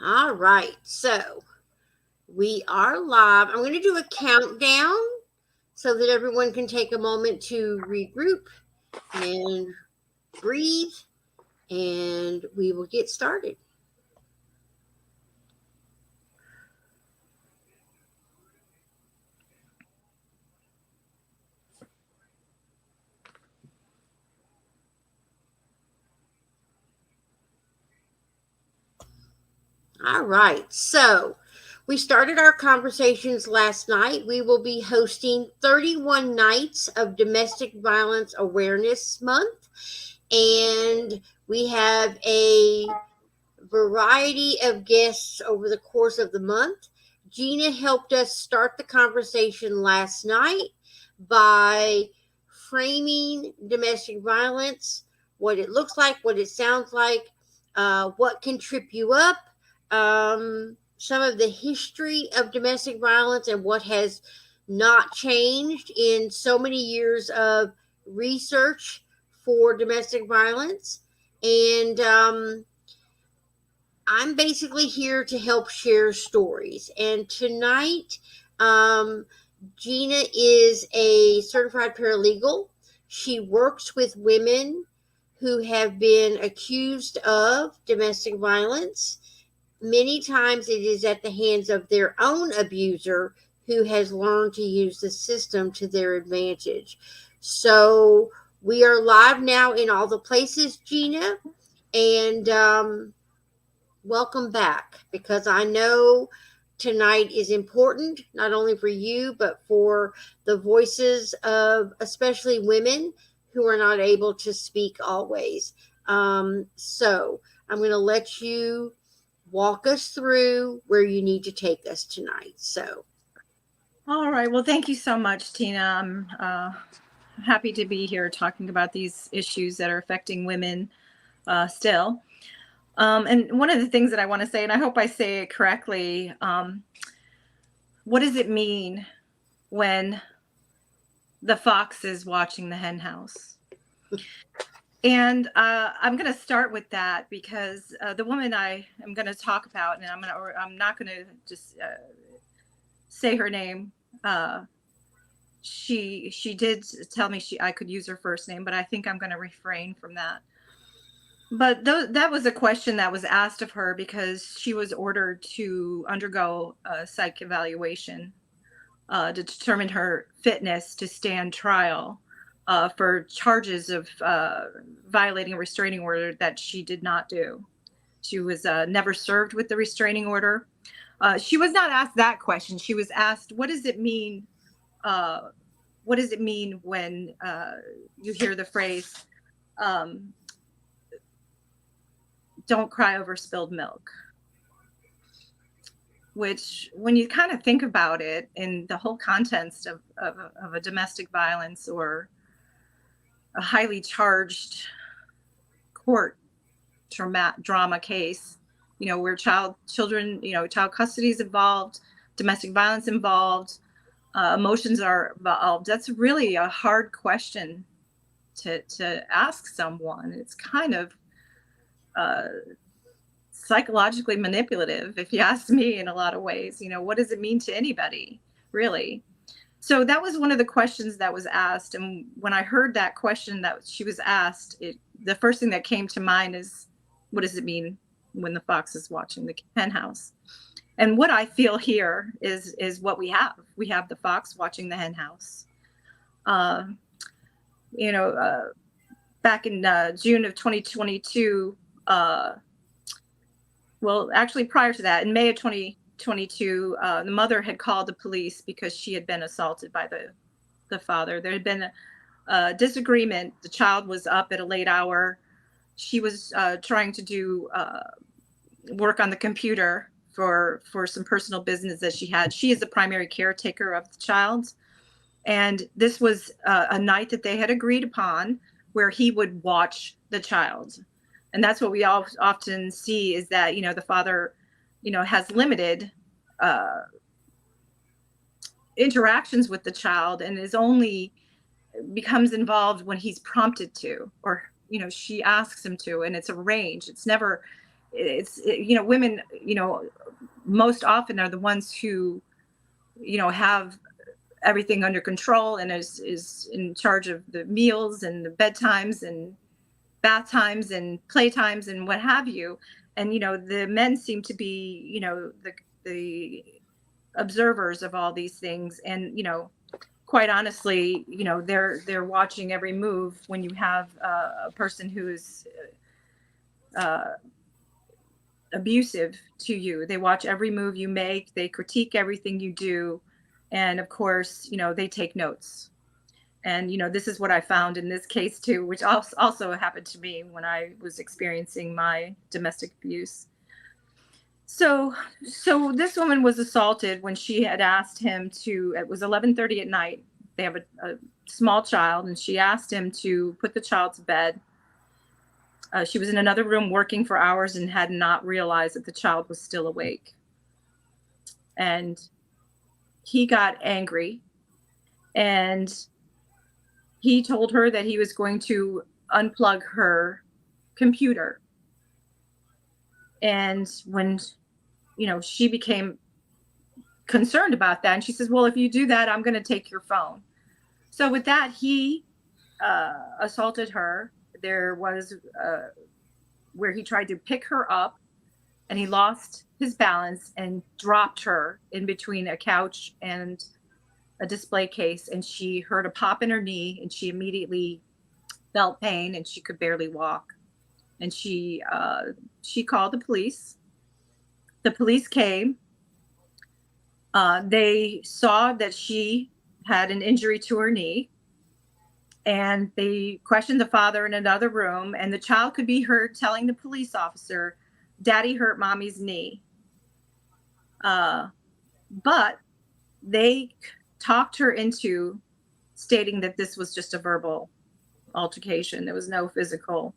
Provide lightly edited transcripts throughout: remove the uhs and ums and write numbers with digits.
All right, so we are live. I'm going to do a countdown so that everyone can take a moment to regroup and breathe, and we will get started. All right, so we started our conversations last night. We will be hosting 31 nights of Domestic Violence Awareness Month, and we have a variety of guests over the course of the month. Gina helped us start the conversation last night by framing domestic violence, what it looks like, what it sounds like, what can trip you up, some of the history of domestic violence and what has not changed in so many years of research for domestic violence. And I'm basically here to help share stories. And tonight, um, Gina is a certified paralegal. She works with women who have been accused of domestic violence. Many times it is at the hands of their own abuser who has learned to use the system to their advantage. So we are live now in all the places, Gina. And welcome back, because I know tonight is important not only for you but for the voices of especially women who are not able to speak always. So I'm going to let you walk us through where you need to take us tonight. So, All right. Well, thank you so much, Tina. I'm happy to be here talking about these issues that are affecting women still. And one of the things that I want to say, and I hope I say it correctly, what does it mean when the fox is watching the hen house? And I'm going to start with that because the woman I am going to talk about, and I'm not going to just say her name. She did tell me I could use her first name, but I think I'm going to refrain from that. But that was a question that was asked of her because she was ordered to undergo a psych evaluation to determine her fitness to stand trial for charges of violating a restraining order that she did not do. She was never served with the restraining order. She was not asked that question. She was asked, what does it mean? What does it mean when you hear the phrase, don't cry over spilled milk? Which, when you kind of think about it in the whole context of a domestic violence or a highly charged court drama case, where child custody is involved, domestic violence involved, emotions are involved. That's really a hard question to ask someone. It's kind of psychologically manipulative, if you ask me, in a lot of ways. What does it mean to anybody, really? So that was one of the questions that was asked. And when I heard that question that she was asked, the first thing that came to mind is, what does it mean when the fox is watching the hen house? And what I feel here is what we have. We have the fox watching the hen house. Back in June of 2022, well, actually prior to that, in May of 2022, the mother had called the police because she had been assaulted by the father. There had been a disagreement. The child was up at a late hour. She was trying to do work on the computer for some personal business that she had. She is the primary caretaker of the child. And this was a night that they had agreed upon where he would watch the child. And that's what we all often see, is that, the father, has limited interactions with the child and becomes involved when he's prompted to, or, she asks him to, and it's arranged. It's never women, most often are the ones who, have everything under control and is in charge of the meals and the bedtimes and bath times and play times and what have you. And, the men seem to be, the observers of all these things. And, quite honestly, they're watching every move when you have a person who is uh, abusive to you. They watch every move you make, they critique everything you do. And of course, they take notes. And, this is what I found in this case too, which also happened to me when I was experiencing my domestic abuse. So this woman was assaulted when she had asked him to, it was 11:30 at night. They have a small child, and she asked him to put the child to bed. She was in another room working for hours and had not realized that the child was still awake. And he got angry, and he told her that he was going to unplug her computer. And when, she became concerned about that, and she says, well, if you do that, I'm going to take your phone. So with that, he assaulted her. There was where he tried to pick her up, and he lost his balance and dropped her in between a couch and a display case. And she heard a pop in her knee, and she immediately felt pain, and she could barely walk. And she called the police. The police came. They saw that she had an injury to her knee, and they questioned the father in another room, and the child could be heard telling the police officer, "Daddy hurt mommy's knee." But they talked her into stating that this was just a verbal altercation. There was no physical,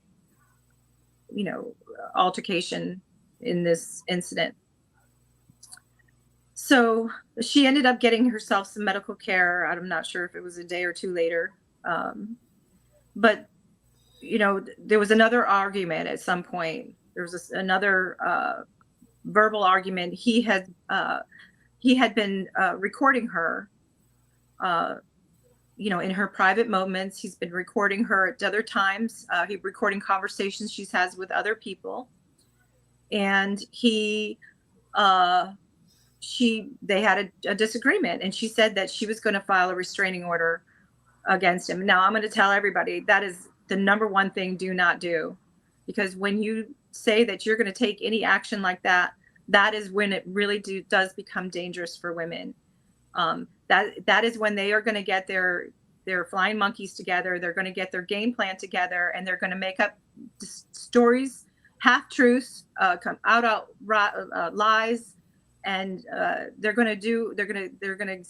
altercation in this incident. So she ended up getting herself some medical care. I'm not sure if it was a day or two later. But, there was another argument at some point. There was another verbal argument. He had been recording her, in her private moments. He's been recording her at other times. He's recording conversations she has with other people. And they had a disagreement, and she said that she was going to file a restraining order against him. Now, I'm going to tell everybody that is the number one thing do not do, because when you say that you're going to take any action like that, that is when it really does become dangerous for women. That is when they are going to get their flying monkeys together. They're going to get their game plan together, and they're going to make up stories, half truths, lies, and they're going to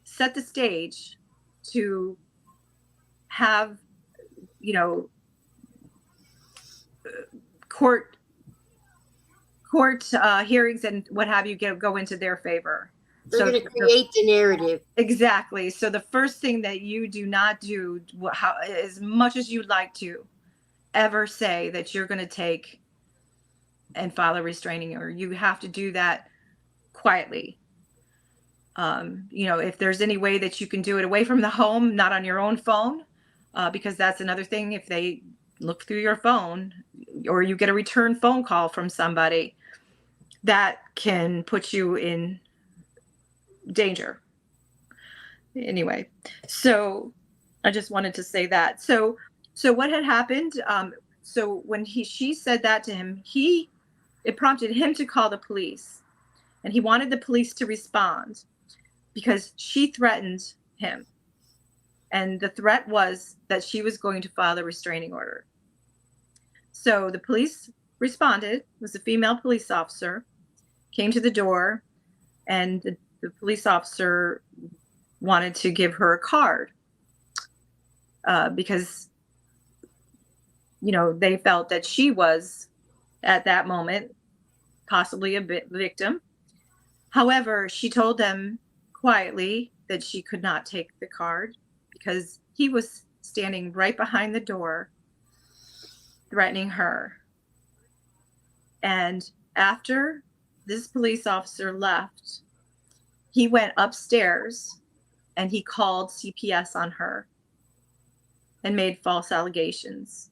set the stage to have, court hearings and what have you go into their favor. They're going to create the narrative. Exactly. So the first thing that you do not do, as much as you'd like to, ever say that you're going to take and file a restraining order. You have to do that quietly. If there's any way that you can do it away from the home, not on your own phone, because that's another thing. If they look through your phone, or you get a return phone call from somebody, that can put you in danger. Anyway, so I just wanted to say that. So what had happened? So when she said that to him, it prompted him to call the police, and he wanted the police to respond because she threatened him, and the threat was that she was going to file a restraining order. So the police responded. It was a female police officer, came to the door, and the police officer wanted to give her a card because, they felt that she was, at that moment, possibly a victim. However, she told them quietly that she could not take the card because he was standing right behind the door threatening her. And after this police officer left, he went upstairs and he called CPS on her and made false allegations.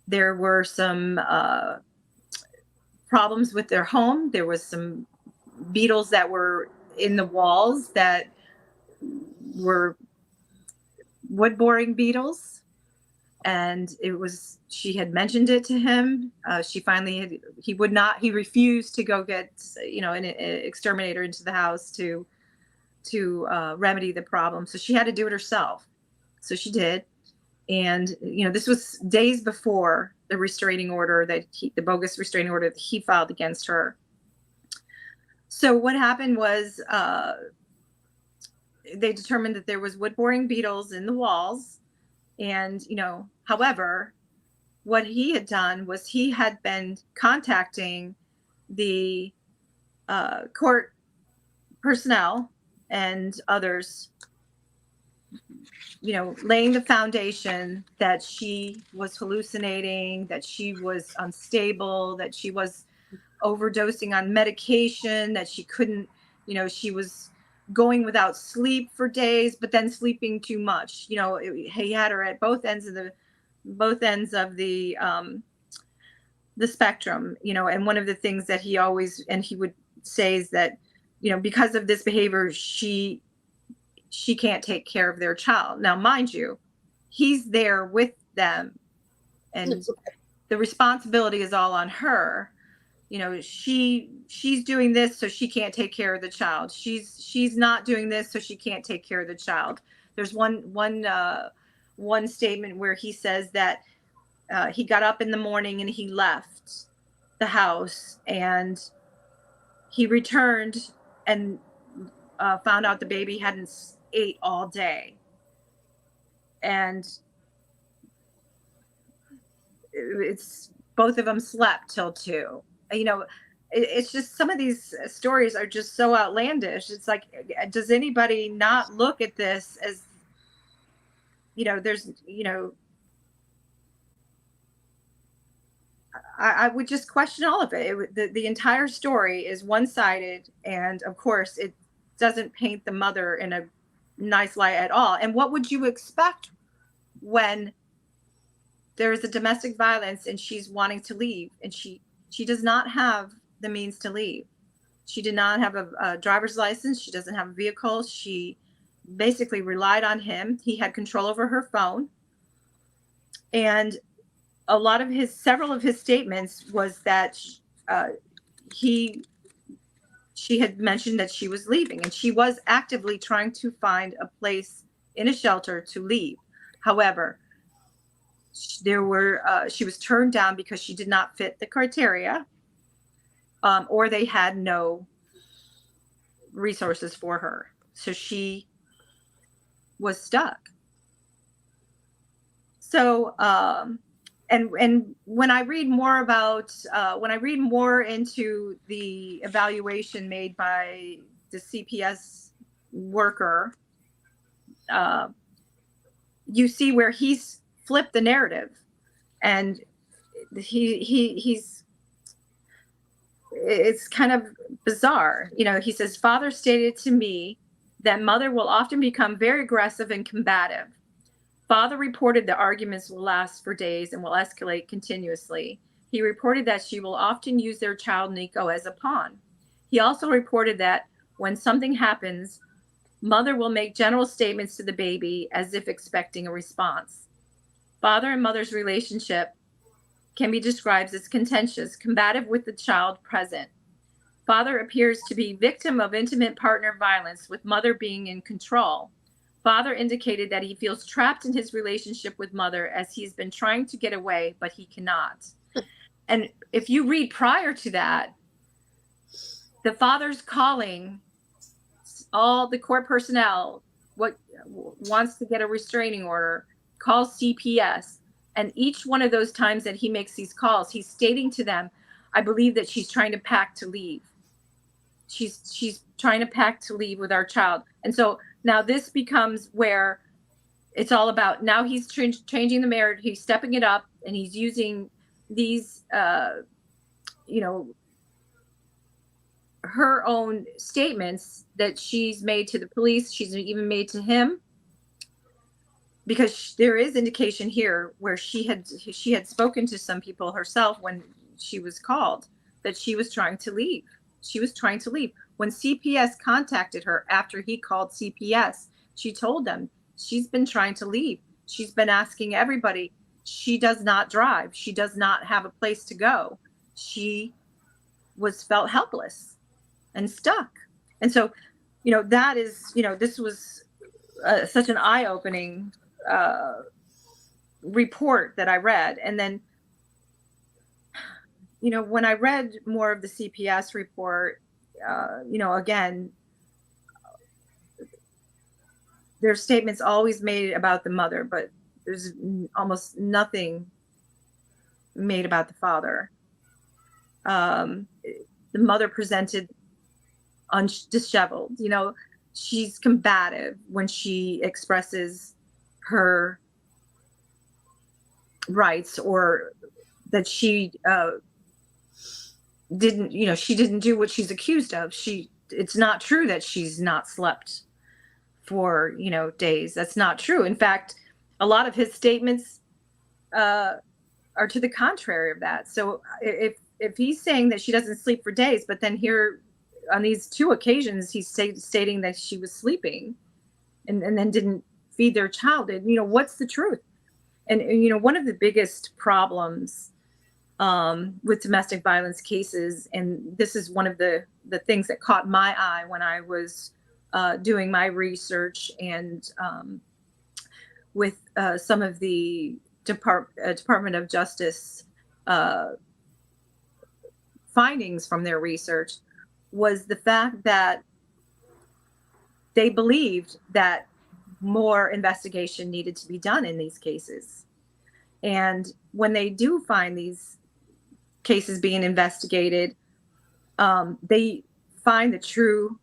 There were some problems with their home. There was some beetles that were in the walls that were wood boring beetles. And she had mentioned it to him. He refused to go get, an exterminator into the house to remedy the problem. So she had to do it herself. So she did. And, this was days before the restraining order the bogus restraining order that he filed against her. So what happened was they determined that there was wood boring beetles in the walls. And, however, what he had done was he had been contacting the court personnel and others, laying the foundation that she was hallucinating, that she was unstable, that she was overdosing on medication, that she couldn't, she was going without sleep for days, but then sleeping too much. He had her at both ends of the spectrum, and one of the things that he would say is that, because of this behavior, she can't take care of their child. Now, mind you, he's there with them and the responsibility is all on her. She's doing this, so she can't take care of the child. She's not doing this, so she can't take care of the child. There's one statement where he says that he got up in the morning and he left the house and he returned and found out the baby hadn't ate all day. And it's both of them slept till 2. It's just, some of these stories are just so outlandish. It's like, does anybody not look at this as, there's, I would just question all of it. The entire story is one-sided, and of course it doesn't paint the mother in a nice light at all. And what would you expect when there is a domestic violence and she's wanting to leave, and she does not have the means to leave? She did not have a driver's license. She doesn't have a vehicle. She basically relied on him. He had control over her phone. And several of his statements was that she had mentioned that she was leaving, and she was actively trying to find a place in a shelter to leave. However, she was turned down because she did not fit the criteria, or they had no resources for her. So she was stuck. So, and when I read more into the evaluation made by the CPS worker, you see where he's flipped the narrative, and it's kind of bizarre. He says, "Father stated to me that mother will often become very aggressive and combative. Father reported the arguments will last for days and will escalate continuously. He reported that she will often use their child Nico as a pawn. He also reported that when something happens, mother will make general statements to the baby as if expecting a response. Father and mother's relationship can be described as contentious, combative with the child present. Father appears to be victim of intimate partner violence, with mother being in control. Father indicated that he feels trapped in his relationship with mother as he's been trying to get away, but he cannot." And if you read prior to that, the father's calling all the court personnel, what wants to get a restraining order, calls CPS. And each one of those times that he makes these calls, he's stating to them, "I believe that she's trying to pack to leave. She's trying to pack to leave with our child." And so now this becomes where it's all about, now he's changing the narrative, he's stepping it up, and he's using these you know, her own statements that she's made to the police, she's even made to him, because there is indication here where she had spoken to some people herself when she was called, that she was trying to leave. She was trying to leave. When CPS contacted her after he called CPS, she told them she's been trying to leave. She's been asking everybody. She does not drive. She does not have a place to go. She felt helpless and stuck. And so, that is, this was such an eye-opening report that I read. And then, when I read more of the CPS report, again, there's statements always made about the mother, but there's almost nothing made about the father. The mother presented disheveled. She's combative when she expresses her rights, or that she didn't do what she's accused of. It's not true that she's not slept for days. That's not true. In fact, a lot of his statements are to the contrary of that. So if he's saying that she doesn't sleep for days, but then here on these 2 occasions he's stating that she was sleeping and then didn't feed their child, and what's the truth? And one of the biggest problems with domestic violence cases, and this is one of the things that caught my eye when I was doing my research, and with some of the Department of Justice findings from their research, was the fact that they believed that more investigation needed to be done in these cases. And when they do find these cases being investigated, they find the true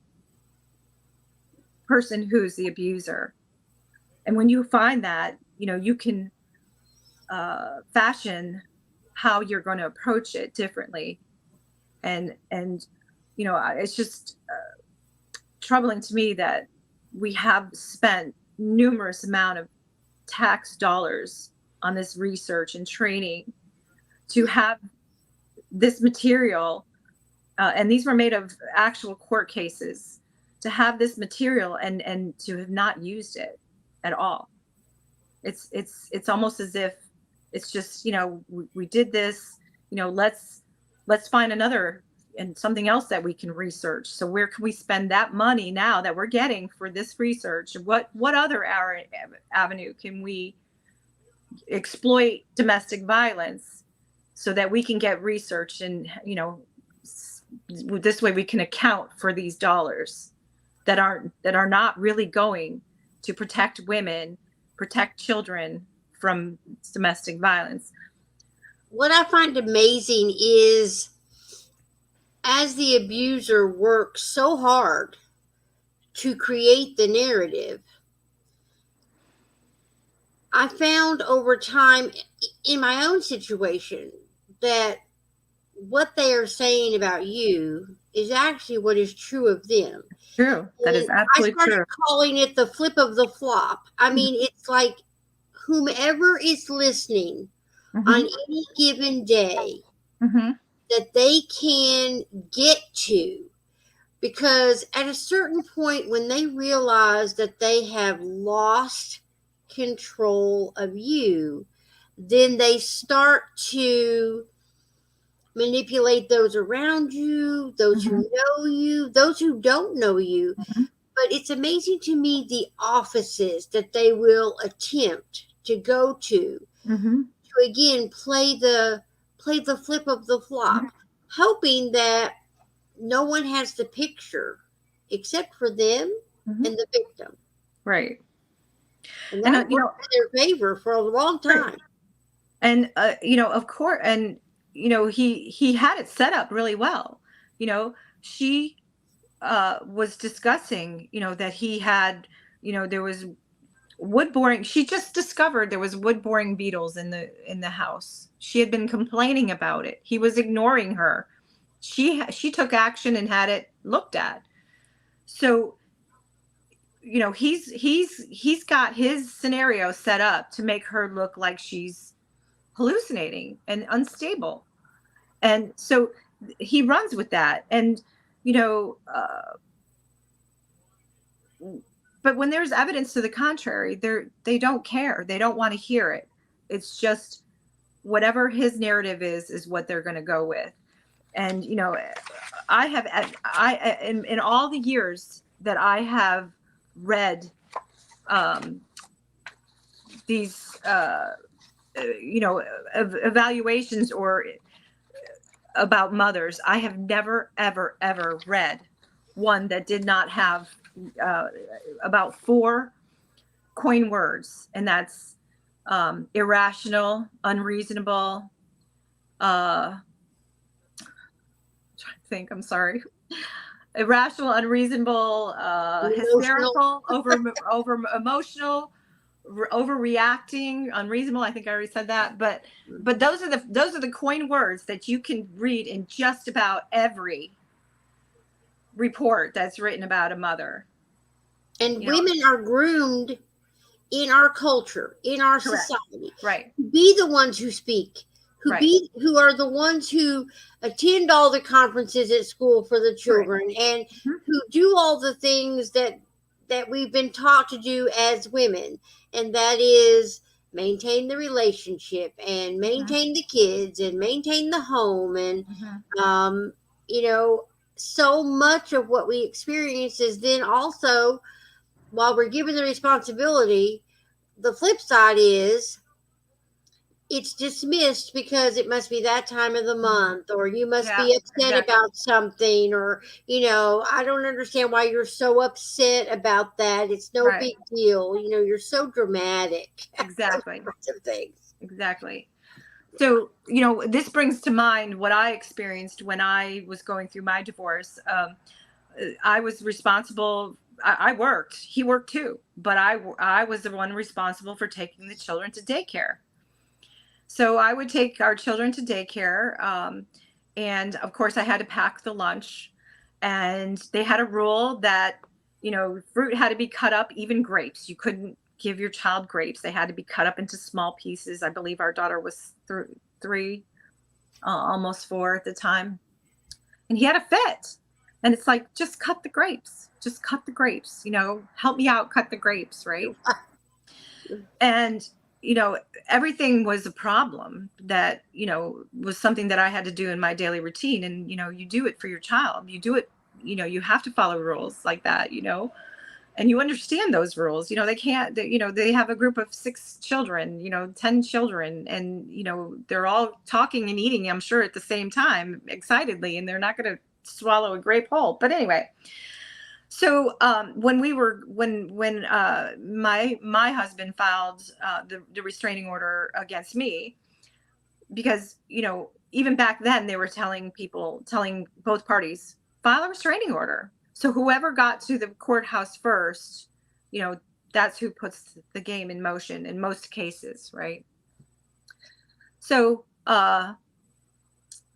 person who's the abuser. And when you find that, you can fashion how you're going to approach it differently. And it's just troubling to me that we have spent numerous amount of tax dollars on this research and training to have this material, and these were made of actual court cases, to have this material and to have not used it at all. It's almost as if it's just, we did this, let's find another and something else that we can research. So where can we spend that money now that we're getting for this research? What other avenue can we exploit domestic violence so that we can get research, and this way we can account for these dollars that are not really going to protect women, protect children from domestic violence. What I find amazing is, as the abuser works so hard to create the narrative, I found over time in my own situation that what they are saying about you is actually what is true of them. True. That is absolutely true. I started calling it the flip of the flop. I mean, it's like whomever is listening on any given day, that they can get to, because at a certain point when they realize that they have lost control of you, then they start to manipulate those around you, those who know you, those who don't know you. But it's amazing to me the offices that they will attempt to go to again play the flip of the flop, hoping that no one has the picture except for them and the victim. Right. And that worked in their favor for a long time. Right. And of course, and he had it set up really well. She was discussing that he had, there was wood boring. She just discovered there was wood boring beetles in the house. She had been complaining about it. He was ignoring her. she took action and had it looked at. So, you know, he's got his scenario set up to make her look like she's hallucinating and unstable. And so he runs with that. And, you know, but when there's evidence to the contrary, they don't care. They don't want to hear it. It's just whatever his narrative is what they're going to go with. And, you know, in all the years that I have read these, you know, evaluations or about mothers, I have never, ever, ever read one that did not have about 4 coin words, and that's irrational, unreasonable, I'm trying to think, I'm sorry. Irrational, unreasonable, hysterical, over emotional, overreacting, unreasonable. I think I already said that, but those are the coin words that you can read in just about every report that's written about a mother. And women are groomed in our culture, in our society, right, to be the ones who speak, who are the ones who attend all the conferences at school for the children, and who do all the things that we've been taught to do as women, and that is maintain the relationship and maintain the kids and maintain the home. And you know, so much of what we experience is then also, while we're given the responsibility, the flip side is it's dismissed because it must be that time of the month, or you must be upset about something, or, you know, I don't understand why you're so upset about that. It's no big deal. You know, you're so dramatic. Exactly. Of things. Exactly. So, you know, this brings to mind what I experienced when I was going through my divorce. I was responsible. I worked. He worked too, but I was the one responsible for taking the children to daycare. So I would take our children to daycare, and of course I had to pack the lunch. And they had a rule that, you know, fruit had to be cut up, even grapes. You couldn't give your child grapes. They had to be cut up into small pieces. I believe our daughter was 3, almost 4 at the time. And he had a fit. And it's like, just cut the grapes. Just cut the grapes. You know, help me out, cut the grapes, right? And, you know, everything was a problem that, you know, was something that I had to do in my daily routine. And, you know, you do it for your child. You do it, you know, you have to follow rules like that, you know, and you understand those rules. You know, they can't, you know, they have a group of 6 children, you know, 10 children, and, you know, they're all talking and eating, I'm sure, at the same time, excitedly, and they're not going to swallow a grape whole. But anyway, so when my husband filed the restraining order against me, because, you know, even back then they were telling both parties, file a restraining order. So whoever got to the courthouse first, you know, that's who puts the game in motion in most cases, right? So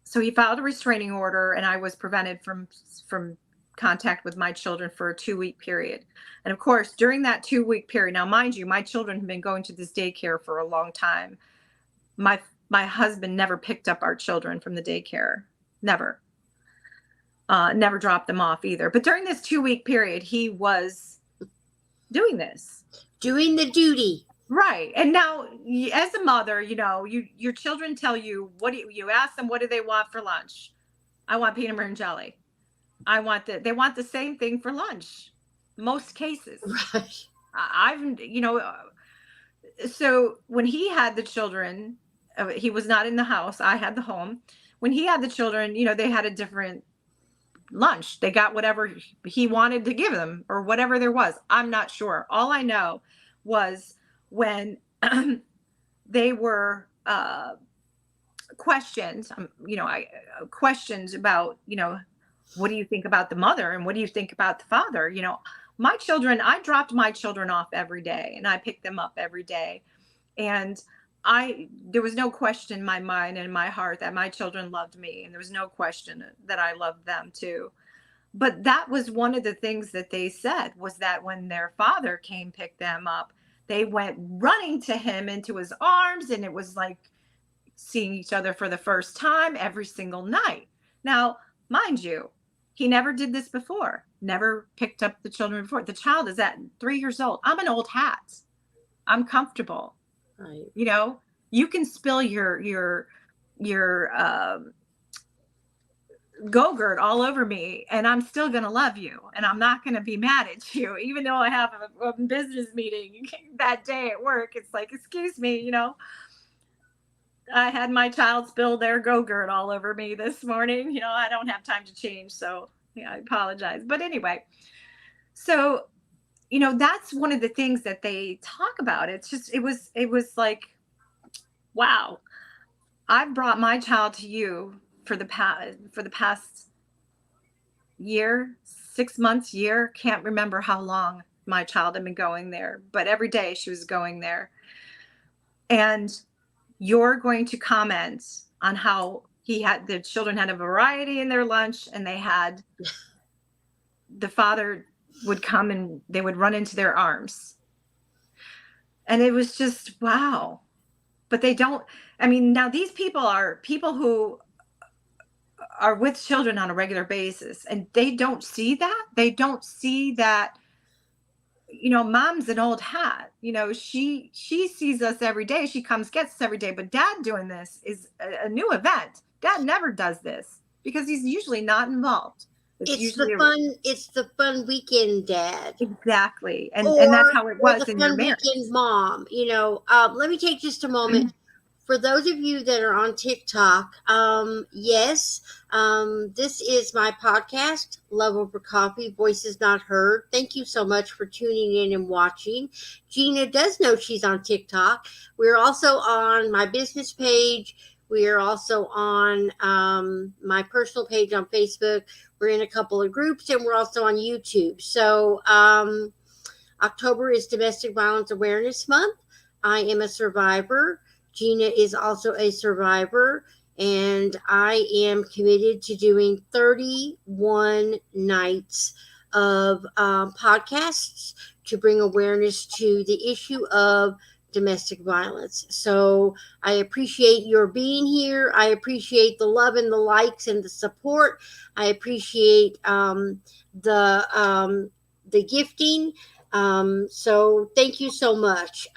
so he filed a restraining order, and I was prevented from contact with my children for a 2-week period. And of course, during that 2-week period, now mind you, my children have been going to this daycare for a long time. My husband never picked up our children from the daycare, never dropped them off either. But during this 2-week period, he was doing this, doing the duty. Right. And now, as a mother, you know, your children tell you, you ask them, what do they want for lunch? I want peanut butter and jelly. They want the same thing for lunch, most cases. Right. You know, so when he had the children, he was not in the house. I had the home. When he had the children, you know, they had a different lunch. They got whatever he wanted to give them, or whatever there was. I'm not sure. All I know was when they were questioned, you know, questions about, you know, what do you think about the mother, and what do you think about the father? You know, my children, I dropped my children off every day, and I picked them up every day. And there was no question in my mind and in my heart that my children loved me, and there was no question that I loved them too. But that was one of the things that they said, was that when their father came pick them up, they went running to him into his arms, and it was like seeing each other for the first time every single night. Now, mind you, he never did this before, never picked up the children before. The child is at 3 years old. I'm an old hat. I'm comfortable. Right. You know, you can spill your Go-Gurt all over me, and I'm still going to love you, and I'm not going to be mad at you, even though I have a business meeting that day at work. It's like, excuse me, you know, I had my child spill their Go-Gurt all over me this morning. You know, I don't have time to change, so yeah, I apologize. But anyway, so you know, that's one of the things that they talk about. It's just, it was like, wow, I've brought my child to you for the past year, 6 months, year, can't remember how long my child had been going there, but every day she was going there. And you're going to comment on how the children had a variety in their lunch, and the father would come and they would run into their arms. And it was just, wow. But they don't, I mean, now these people are people who are with children on a regular basis, and they don't see that. They don't see that, you know, mom's an old hat. You know, she sees us every day. She comes, gets us every day. But dad doing this is a new event. Dad never does this because he's usually not involved. It's the fun weekend dad. Exactly. And that's how it was in your marriage. Weekend mom. You know, let me take just a moment. For those of you that are on TikTok, yes, this is my podcast, Love Over Coffee, Voices Not Heard. Thank you so much for tuning in and watching. Gina does know she's on TikTok. We're also on my business page. We are also on my personal page on Facebook. We're in a couple of groups, and we're also on YouTube. So October is Domestic Violence Awareness Month. I am a survivor. Gina is also a survivor, and I am committed to doing 31 nights of podcasts to bring awareness to the issue of domestic violence. So I appreciate your being here. I appreciate the love and the likes and the support. I appreciate the gifting. So thank you so much.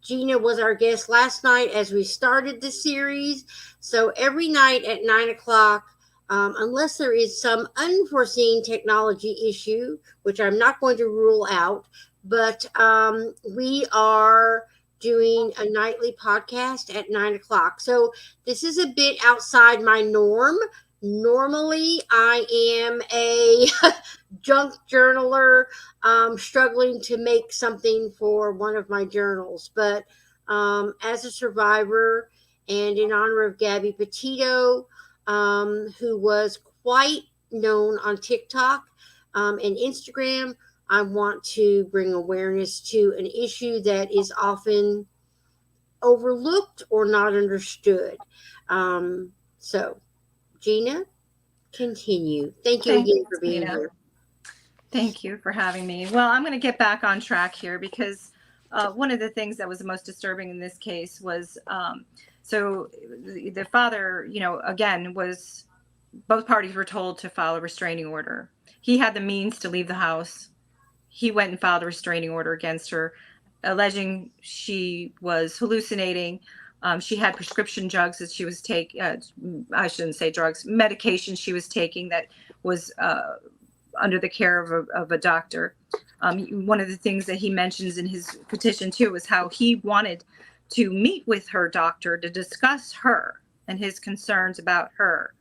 Gina was our guest last night as we started the series. So every night at 9 o'clock, unless there is some unforeseen technology issue, which I'm not going to rule out, but we are doing a nightly podcast at 9 o'clock. So this is a bit outside my norm. Normally, I am a junk journaler, struggling to make something for one of my journals. But as a survivor, and in honor of Gabby Petito, who was quite known on TikTok and Instagram, I want to bring awareness to an issue that is often overlooked or not understood. So, Gina, continue. Thank you again for being here. Thank you for having me. Well, I'm going to get back on track here because one of the things that was the most disturbing in this case was so the father, you know, again, both parties were told to file a restraining order. He had the means to leave the house. He went and filed a restraining order against her, alleging she was hallucinating. She had prescription drugs that she was taking. I shouldn't say drugs, medication she was taking that was under the care of a doctor. One of the things that he mentions in his petition too was how he wanted to meet with her doctor to discuss her and his concerns about her.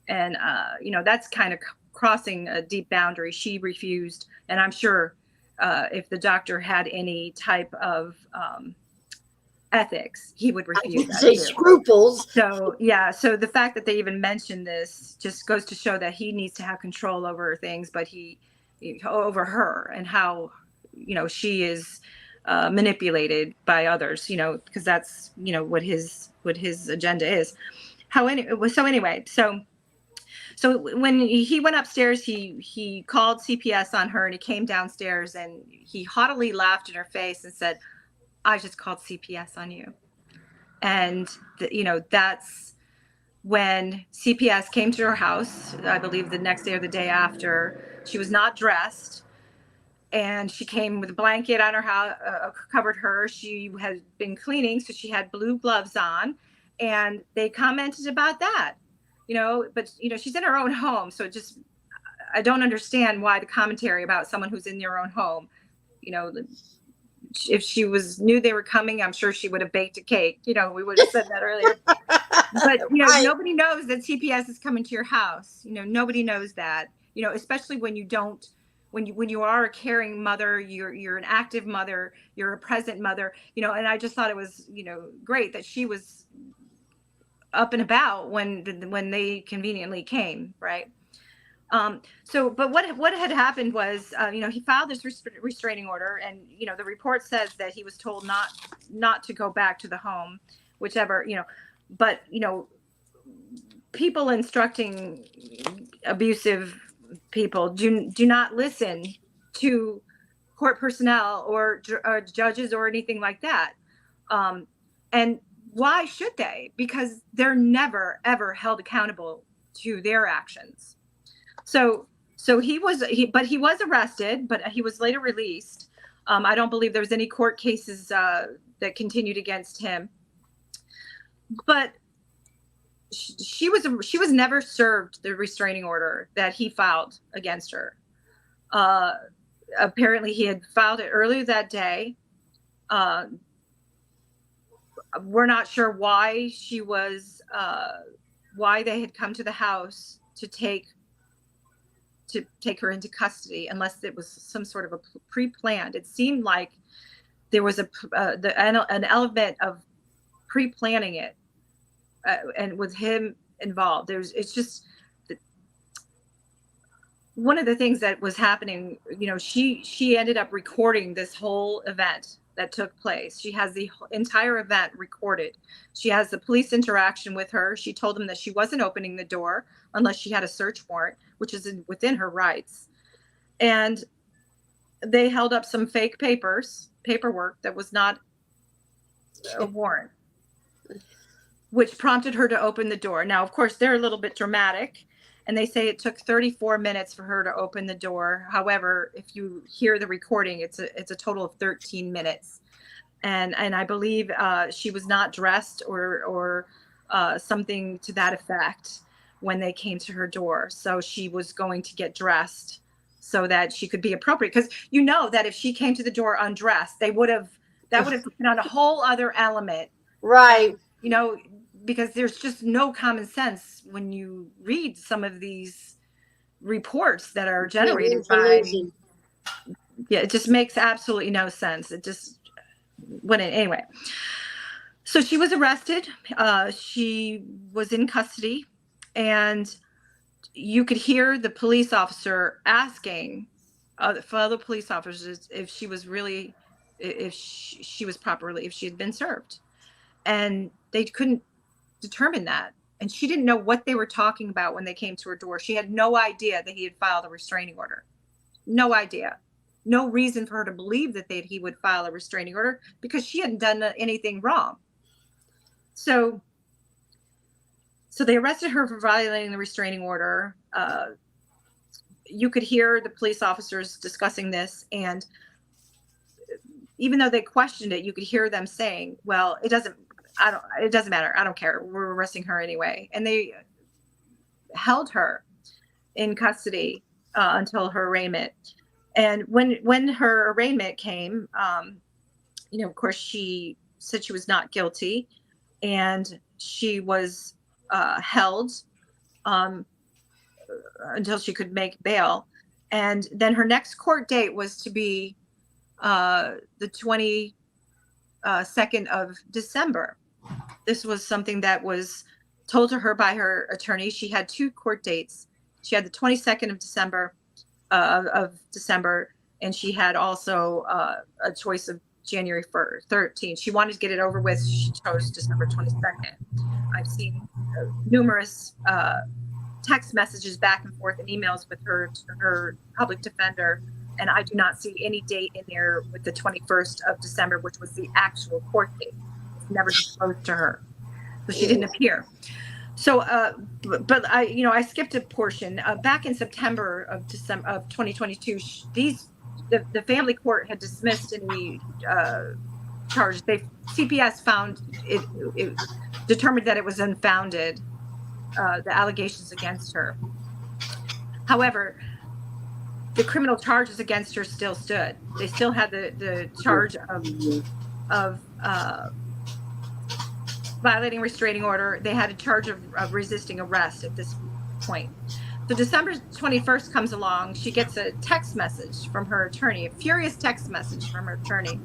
And, you know, that's kind of crossing a deep boundary. She refused. And I'm sure if the doctor had any type of ethics, he would refuse that too. Scruples. So yeah, so the fact that they even mentioned this just goes to show that he needs to have control over things, but over her, and how, you know, she is manipulated by others, because that's, what his agenda is. So when he went upstairs, he called CPS on her, and he came downstairs and he haughtily laughed in her face and said, "I just called CPS on you." And that's when CPS came to her house, I believe the next day or the day after. She was not dressed, and she came with a blanket on her house, covered her. She had been cleaning, so she had blue gloves on, and they commented about that, but she's in her own home, so I don't understand why the commentary about someone who's in their own home. If she knew they were coming, I'm sure she would have baked a cake. We would have said that earlier. But nobody knows that CPS is coming to your house. Nobody knows that. Especially when you don't, when you are a caring mother, you're an active mother, you're a present mother. And I just thought it was great that she was up and about when they conveniently came, right? But what had happened was, he filed this restraining order, and the report says that he was told not to go back to the home, whichever, but people instructing abusive people do not listen to court personnel or judges or anything like that. And why should they? Because they're never ever held accountable to their actions. So he was arrested, but he was later released. I don't believe there was any court cases that continued against him. But she was never served the restraining order that he filed against her. Apparently, he had filed it earlier that day. We're not sure why why they had come to the house to take her into custody, unless it was some sort of a pre-planned. It seemed like there was an element of pre-planning it, and with him involved. It's just one of the things that was happening. She ended up recording this whole event that took place. She has the entire event recorded. She has the police interaction with her. She told them that she wasn't opening the door unless she had a search warrant, which is within her rights. And they held up some fake paperwork that was not a warrant, which prompted her to open the door. Now, of course, they're a little bit dramatic, and they say it took 34 minutes for her to open the door. However, if you hear the recording, it's a total of 13 minutes. And I believe she was not dressed or something to that effect when they came to her door. So she was going to get dressed so that she could be appropriate. Because that if she came to the door undressed, that would have taken on a whole other element. Right. And, because there's just no common sense when you read some of these reports that are generated by. Yeah, it just makes absolutely no sense. It just anyway. So she was arrested. She was in custody, and you could hear the police officer asking fellow police officers if she was really, if she was properly, if she had been served, and they couldn't determine that. And she didn't know what they were talking about when they came to her door. She had no idea that he had filed a restraining order. No idea. No reason for her to believe that he would file a restraining order, because she hadn't done anything wrong. So they arrested her for violating the restraining order. You could hear the police officers discussing this, and even though they questioned it, you could hear them saying, "Well, it doesn't matter. I don't care. We're arresting her anyway." And they held her in custody until her arraignment. And when her arraignment came, of course, she said she was not guilty, and she was held until she could make bail. And then her next court date was to be the 22nd of December. This was something that was told to her by her attorney. She had two court dates. She had the 22nd of December, and she had also a choice of January 13th. She wanted to get it over with. She chose December 22nd. I've seen numerous text messages back and forth and emails with her public defender, and I do not see any date in there with the 21st of December, which was the actual court date. It's never disclosed to her, so she didn't appear. So, but I skipped a portion. Back in September of 2022, the family court had dismissed any charges. CPS found it determined that it was unfounded, the allegations against her. However, the criminal charges against her still stood. They still had the charge of violating restraining order. They had a charge of resisting arrest at this point. So December 21st comes along. She gets a text message from her attorney, a furious text message from her attorney.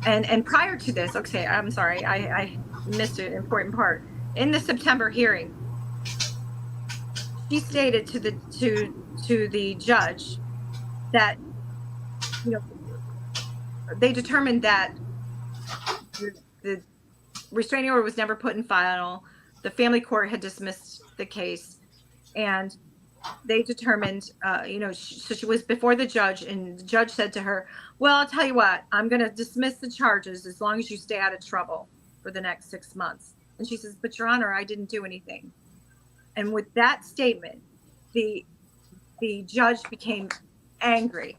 And prior to this, okay, I'm sorry, I missed an important part. In the September hearing, she stated to the judge that, they determined that the restraining order was never put in final. The family court had dismissed the case, and they determined, so she was before the judge, and the judge said to her, well, I'll tell you what, I'm going to dismiss the charges as long as you stay out of trouble for the next 6 months. And she says, but Your Honor, I didn't do anything. And with that statement, the judge became angry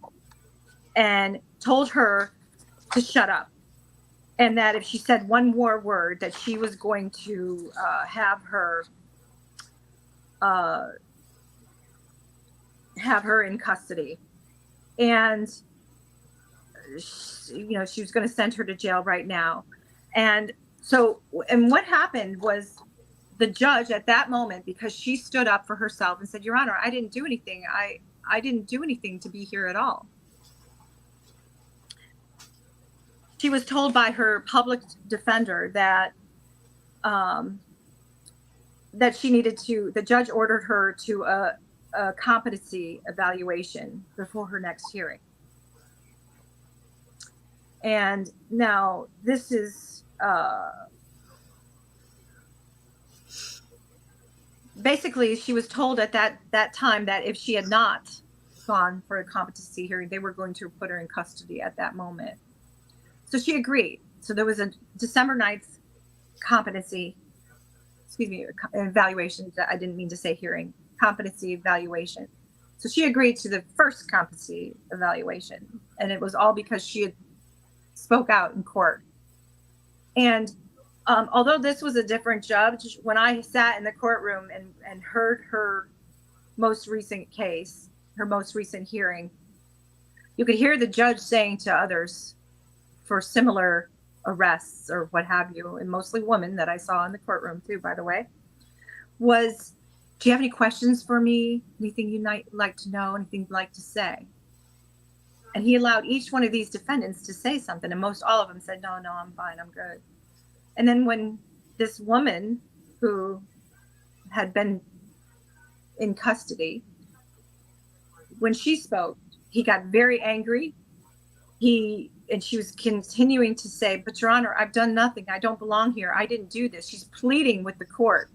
and told her to shut up. And that if she said one more word, that she was going to have her in custody. And, she was going to send her to jail right now. And what happened was the judge at that moment, because she stood up for herself and said, Your Honor, I didn't do anything. I didn't do anything to be here at all. She was told by her public defender that she needed to, the judge ordered her to a competency evaluation before her next hearing. And now this is basically, she was told at that time that if she had not gone for a competency hearing, they were going to put her in custody at that moment. So she agreed. So there was a December 9th evaluation. I didn't mean to say hearing, competency evaluation. So she agreed to the first competency evaluation. And it was all because she had spoke out in court. And although this was a different judge, when I sat in the courtroom and heard her most recent case, her most recent hearing, you could hear the judge saying to others for similar arrests or what have you, and mostly women that I saw in the courtroom too, by the way, was, do you have any questions for me? Anything you'd like to know? Anything you'd like to say? And he allowed each one of these defendants to say something, and most all of them said, no, I'm fine, I'm good. And then when this woman who had been in custody, when she spoke, he got very angry. And she was continuing to say, but Your Honor, I've done nothing. I don't belong here. I didn't do this. She's pleading with the court.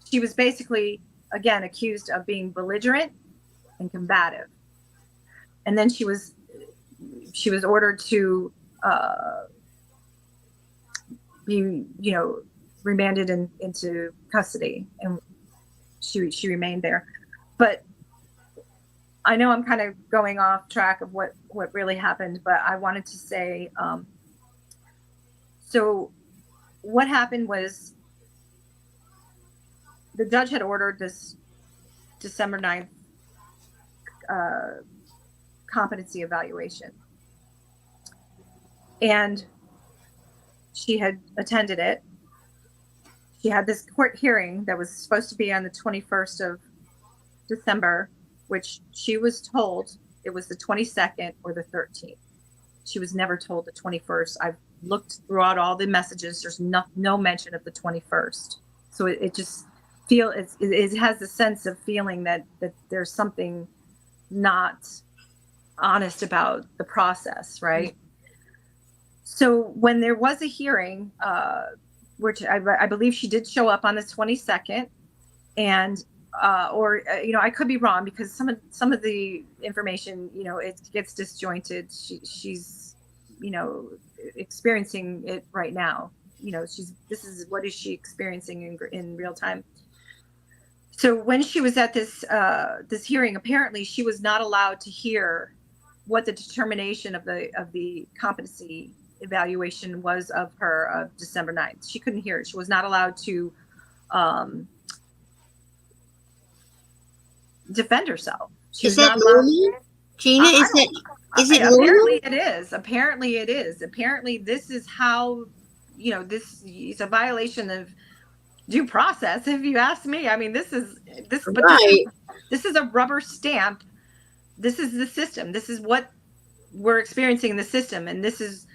She was basically, again, accused of being belligerent and combative. And then she was ordered to be, remanded into custody, and she remained there. But I know I'm kind of going off track of what really happened, but I wanted to say, so what happened was the judge had ordered this December 9th competency evaluation. And she had attended it. She had this court hearing that was supposed to be on the 21st of December, which she was told it was the 22nd or the 13th. She was never told the 21st. I've looked throughout all the messages. There's no mention of the 21st. So it just it has a sense of feeling that there's something not honest about the process, right? So when there was a hearing, which I believe she did show up on the 22nd, and I could be wrong because some of the information, it gets disjointed. She's experiencing it right now. What is she experiencing in real time? So when she was at this hearing, apparently she was not allowed to hear what the determination of the competency evaluation was of her of December 9th. She couldn't hear it. She was not allowed to defend herself. She Is was that not allowed. normal, Gina? I Is it normal? Apparently it is. Apparently it is. Apparently this is how, this is a violation of due process, if you ask me. I mean, this is a rubber stamp. This is the system. This is what we're experiencing in the system. And this is,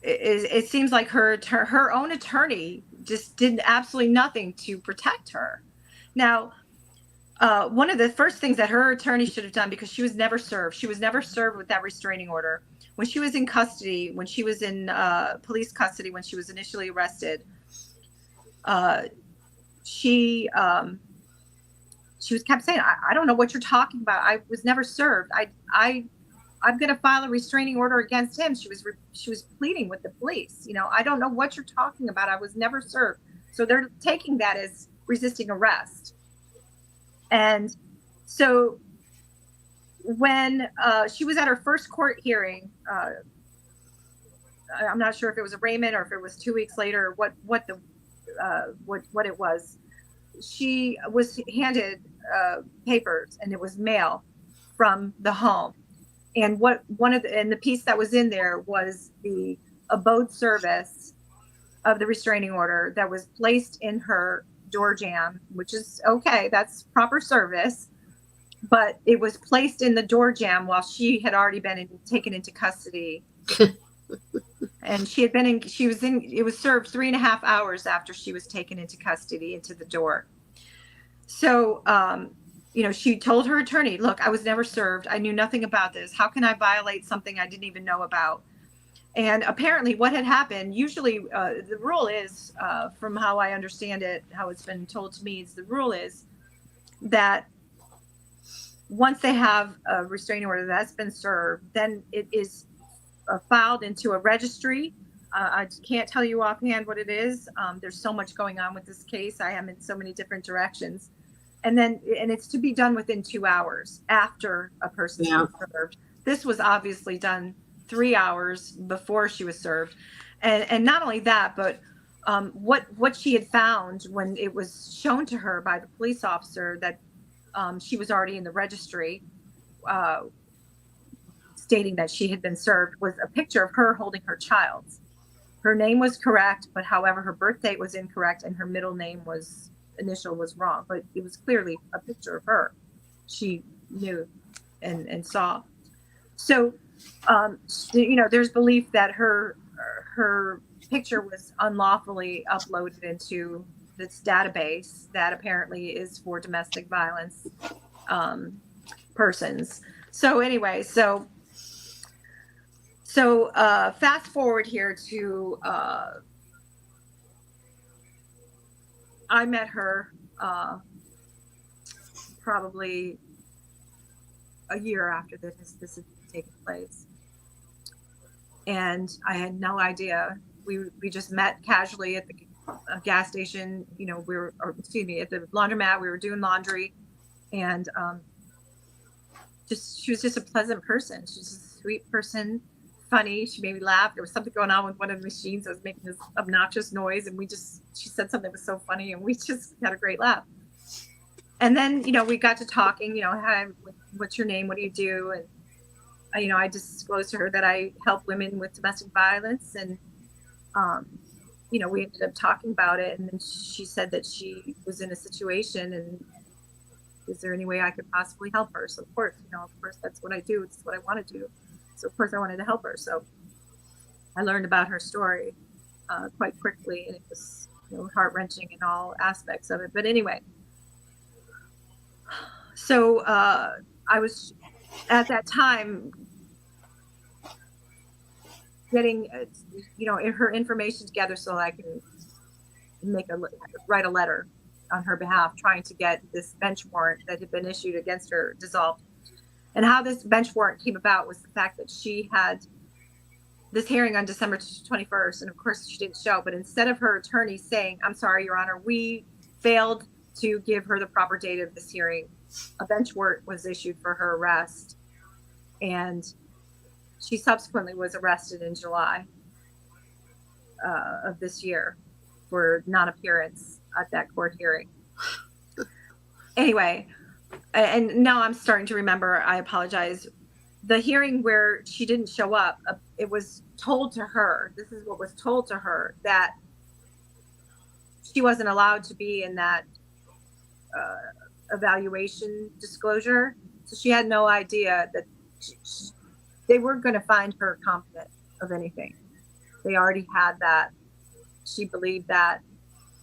it seems like her own attorney just did absolutely nothing to protect her. Now, one of the first things that her attorney should have done, because she was never served with that restraining order. When she was in custody, when she was in police custody, when she was initially arrested, she was kept saying, I don't know what you're talking about. I was never served. I'm going to file a restraining order against him. She was pleading with the police. I don't know what you're talking about. I was never served. So they're taking that as resisting arrest. And so when she was at her first court hearing, I'm not sure if it was arraignment or if it was 2 weeks later, what it was. She was handed papers, and it was mail from the home. And the piece that was in there was the abode service of the restraining order that was placed in her door jamb, which is okay. That's proper service. But it was placed in the door jamb while she had already been taken into custody. And it was served 3.5 hours after she was taken into custody into the door. So, she told her attorney, look, I was never served. I knew nothing about this. How can I violate something I didn't even know about? And apparently what had happened, usually the rule is, from how I understand it, how it's been told to me, the rule is that once they have a restraining order that's been served, then it is filed into a registry. I can't tell you offhand what it is. There's so much going on with this case. I am in so many different directions. And it's to be done within 2 hours after a person's been served. This was obviously done 3 hours before she was served. And not only that, but what she had found when it was shown to her by the police officer that she was already in the registry, stating that she had been served, was a picture of her holding her child. Her name was correct, but however, her birth date was incorrect and her middle name initial was wrong, but it was clearly a picture of her. She knew and saw. So, there's belief that her picture was unlawfully uploaded into this database that apparently is for domestic violence persons. So anyway, so fast forward here to I met her probably a year after this had taken place, and I had no idea. We just met casually at the gas station. At the laundromat. We were doing laundry, and she was just a pleasant person. She was a sweet person, funny. She made me laugh. There was something going on with one of the machines that was making this obnoxious noise, and she said something that was so funny, and we just had a great laugh. And then, we got to talking, hi, what's your name? What do you do? And, I disclosed to her that I help women with domestic violence. And, we ended up talking about it. And then she said that she was in a situation, and is there any way I could possibly help her? So of course, that's what I do. It's what I want to do. So of course I wanted to help her. So I learned about her story quite quickly, and it was heart-wrenching in all aspects of it. But anyway, so I was at that time getting, her information together so I can write a letter on her behalf, trying to get this bench warrant that had been issued against her dissolved. And how this bench warrant came about was the fact that she had this hearing on December 21st, and of course she didn't show, but instead of her attorney saying, "I'm sorry, Your Honor, we failed to give her the proper date of this hearing," a bench warrant was issued for her arrest, and she subsequently was arrested in July of this year for non-appearance at that court hearing. Anyway, and now I'm starting to remember, I apologize. The hearing where she didn't show up, it was told to her, this is what was told to her, that she wasn't allowed to be in that evaluation disclosure. So she had no idea that they weren't going to find her competent of anything. They already had that. She believed that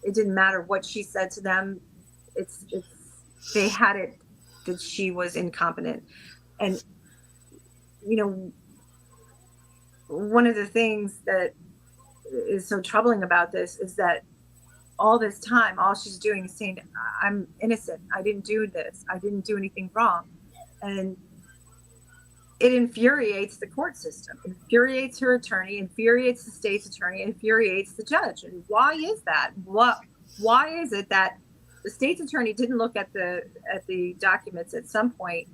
it didn't matter what she said to them. They had it that she was incompetent. And, one of the things that is so troubling about this is that all this time, all she's doing is saying, "I'm innocent. I didn't do this. I didn't do anything wrong." And it infuriates the court system, infuriates her attorney, infuriates the state's attorney, infuriates the judge. And why is that? Why is it that the state's attorney didn't look at the documents at some point?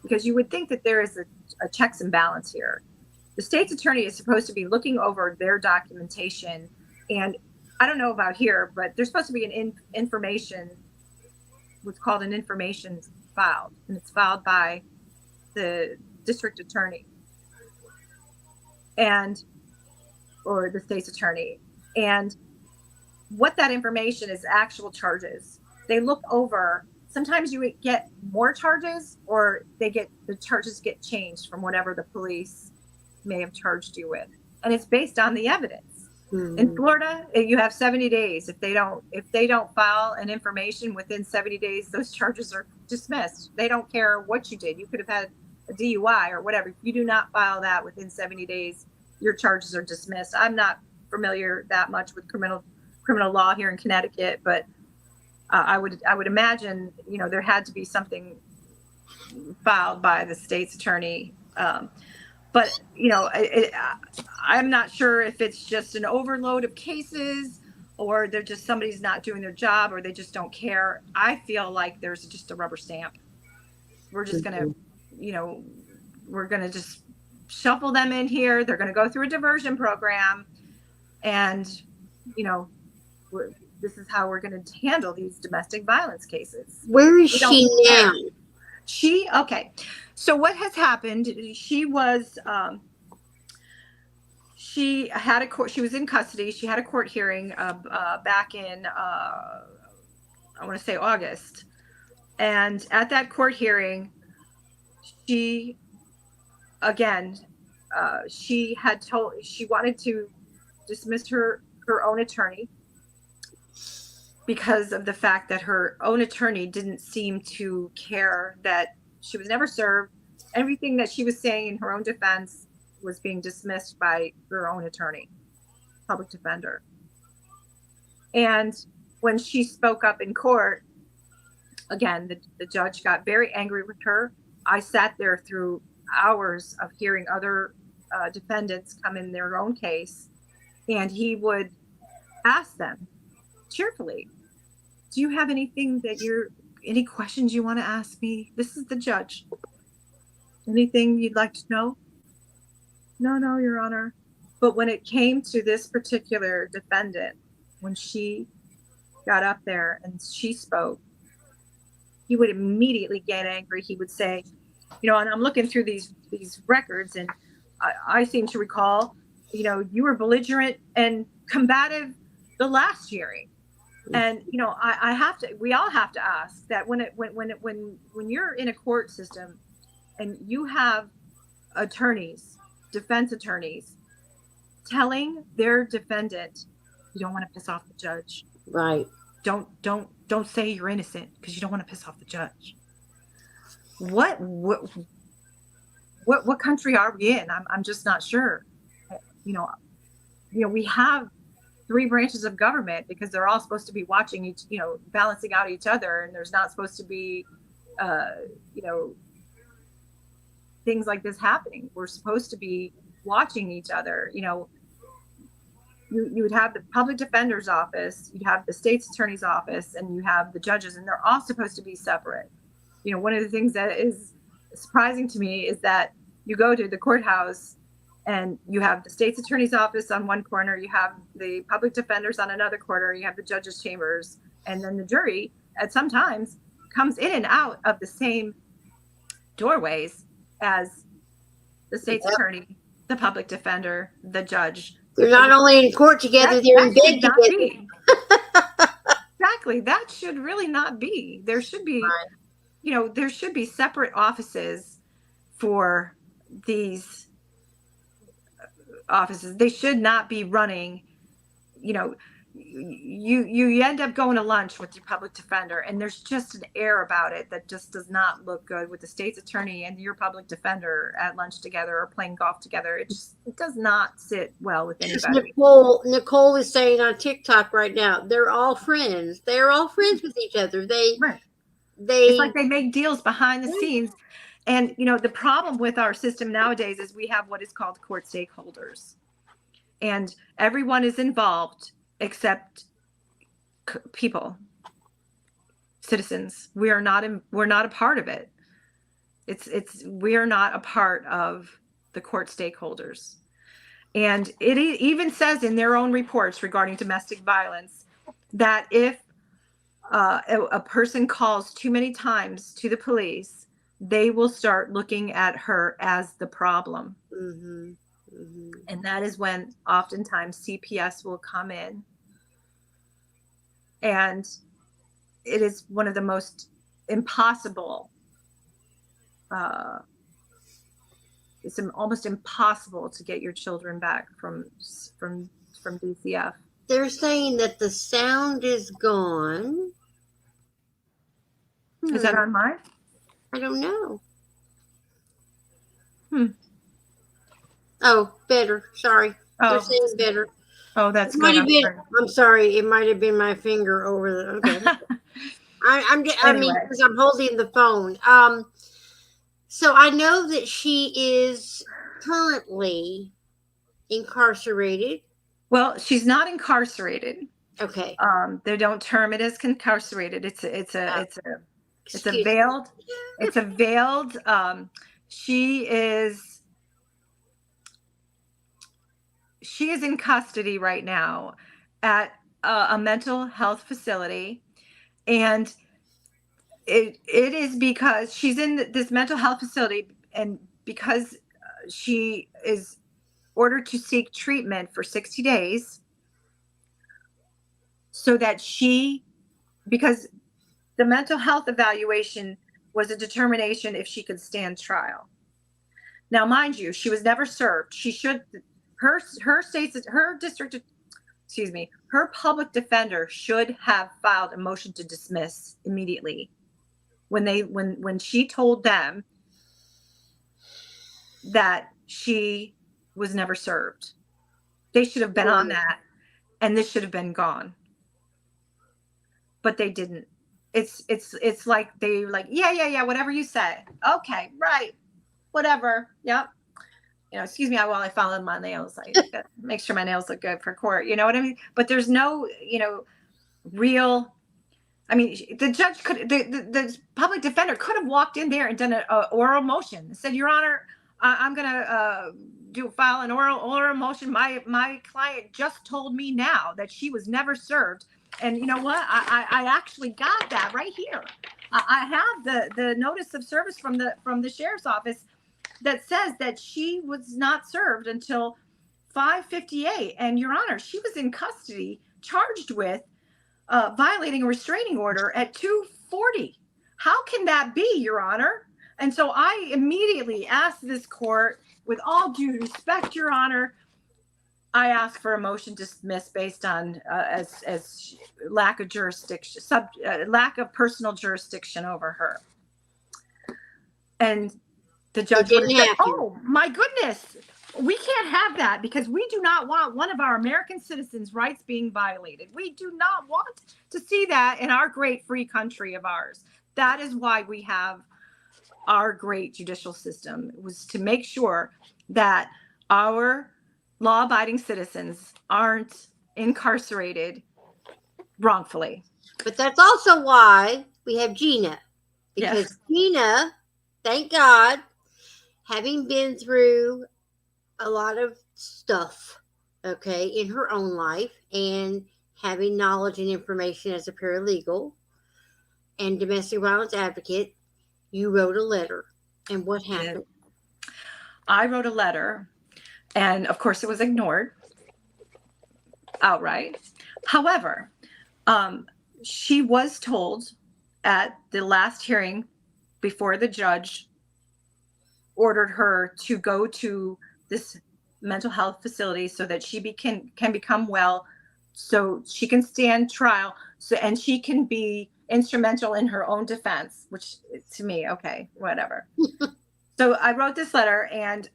Because you would think that there is a checks and balance here. The state's attorney is supposed to be looking over their documentation, and I don't know about here, but there's supposed to be an information, what's called an information filed, and it's filed by the district attorney or the state's attorney. And what that information is actual charges. They look over, sometimes you get more charges, or the charges get changed from whatever the police may have charged you with. And it's based on the evidence. Mm-hmm. In Florida, you have 70 days. If they don't file an information within 70 days, those charges are dismissed. They don't care what you did. You could have had a DUI or whatever. If you do not file that within 70 days, your charges are dismissed. I'm not familiar that much with criminal law here in Connecticut, but I would imagine, there had to be something filed by the state's attorney. But I'm not sure if it's just an overload of cases, or they're just, somebody's not doing their job, or they just don't care. I feel like there's just a rubber stamp. We're just going to, we're going to just shuffle them in here. They're going to go through a diversion program, and, this is how we're going to handle these domestic violence cases. Where is she now? Okay. So what has happened, she was, she was in custody. She had a court hearing back in, I want to say August. And at that court hearing, she wanted to dismiss her own attorney, because of the fact that her own attorney didn't seem to care, that she was never served. Everything that she was saying in her own defense was being dismissed by her own attorney, public defender. And when she spoke up in court, again, the judge got very angry with her. I sat there through hours of hearing other defendants come in their own case, and he would ask them cheerfully, "Do you have any questions you want to ask me? This is the judge. Anything you'd like to know?" No, Your Honor. But when it came to this particular defendant, when she got up there and she spoke, he would immediately get angry. He would say, and I'm looking through these records, and I seem to recall, you were belligerent and combative the last hearing. And we all have to ask that when you're in a court system and you have defense attorneys telling their defendant, you don't want to piss off the judge. Right. Don't say you're innocent because you don't want to piss off the judge. What country are we in? I'm just not sure. we have three branches of government because they're all supposed to be watching each, balancing out each other, and there's not supposed to be, things like this happening. We're supposed to be watching each other. You would have the public defender's office, you'd have the state's attorney's office, and you have the judges, and they're all supposed to be separate. One of the things that is surprising to me is that you go to the courthouse and you have the state's attorney's office on one corner, you have the public defenders on another corner, you have the judges' chambers, and then the jury at sometimes comes in and out of the same doorways as the state's attorney, the public defender, the judge. They're not only in court together, they're in bed together. Exactly. That should really not be. There should be, there should be separate offices for these offices. They should not be running, you end up going to lunch with your public defender, and there's just an air about it that just does not look good with the state's attorney and your public defender at lunch together or playing golf together. It does not sit well with anybody. Nicole is saying on TikTok right now, they're all friends. They're all friends with each other. It's like they make deals behind the scenes. And, the problem with our system nowadays is we have what is called court stakeholders, and everyone is involved except people, citizens. We're not a part of it. We are not a part of the court stakeholders. And it even says in their own reports regarding domestic violence that if a person calls too many times to the police, they will start looking at her as the problem. Mm-hmm. Mm-hmm. And that is when oftentimes CPS will come in. And it is one of the most impossible, it's almost impossible to get your children back from DCF. They're saying that the sound is gone. Is that on mine? I don't know. Oh, better. Sorry. They're saying better. Oh, that's good. I'm sorry. It might have been my finger over the. Okay. Because I'm holding the phone. So I know that she is currently incarcerated. Well, she's not incarcerated. Okay. They don't term it as incarcerated. It's a veiled. It's a veiled. She is in custody right now at a mental health facility, and it is because she's in this mental health facility, and because she is ordered to seek treatment for 60 days so that because the mental health evaluation was a determination if she could stand trial. Now, mind you, she was never served. Her public defender should have filed a motion to dismiss immediately when she told them that she was never served. They should have been on that, and this should have been gone. But they didn't. It's like they yeah, whatever you say. Okay, right. Whatever. Yep. Excuse me while I follow my nails. I make sure my nails look good for court. You know what I mean? But there's no, real. I mean, the judge the public defender could have walked in there and done an oral motion and said, "Your Honor, I'm gonna file an oral motion. My client just told me now that she was never served, and you know what? I actually got that right here. I have the notice of service from the sheriff's office that says that she was not served until 5:58. And Your Honor, she was in custody, charged with violating a restraining order at 2:40. How can that be, Your Honor? And so I immediately asked this court, with all due respect, Your Honor, I asked for a motion to dismiss based on as lack of jurisdiction, lack of personal jurisdiction over her. And the judge would have said, "Oh my goodness, We can't have that because we do not want one of our American citizens' rights being violated. We do not want to see that in our great free country of ours. That is why we have our great judicial system, was to make sure that our law-abiding citizens aren't incarcerated wrongfully. But that's also why we have Gina, because Yes. Gina, thank God, having been through a lot of stuff, okay, in her own life and having knowledge and information as a paralegal and domestic violence advocate, you wrote a letter. And what happened? I wrote a letter, and of course it was ignored outright. However, she was told at the last hearing before the judge ordered her to go to this mental health facility so that she can become well, so she can stand trial, and she can be instrumental in her own defense, which to me, okay, whatever. So I wrote this letter, and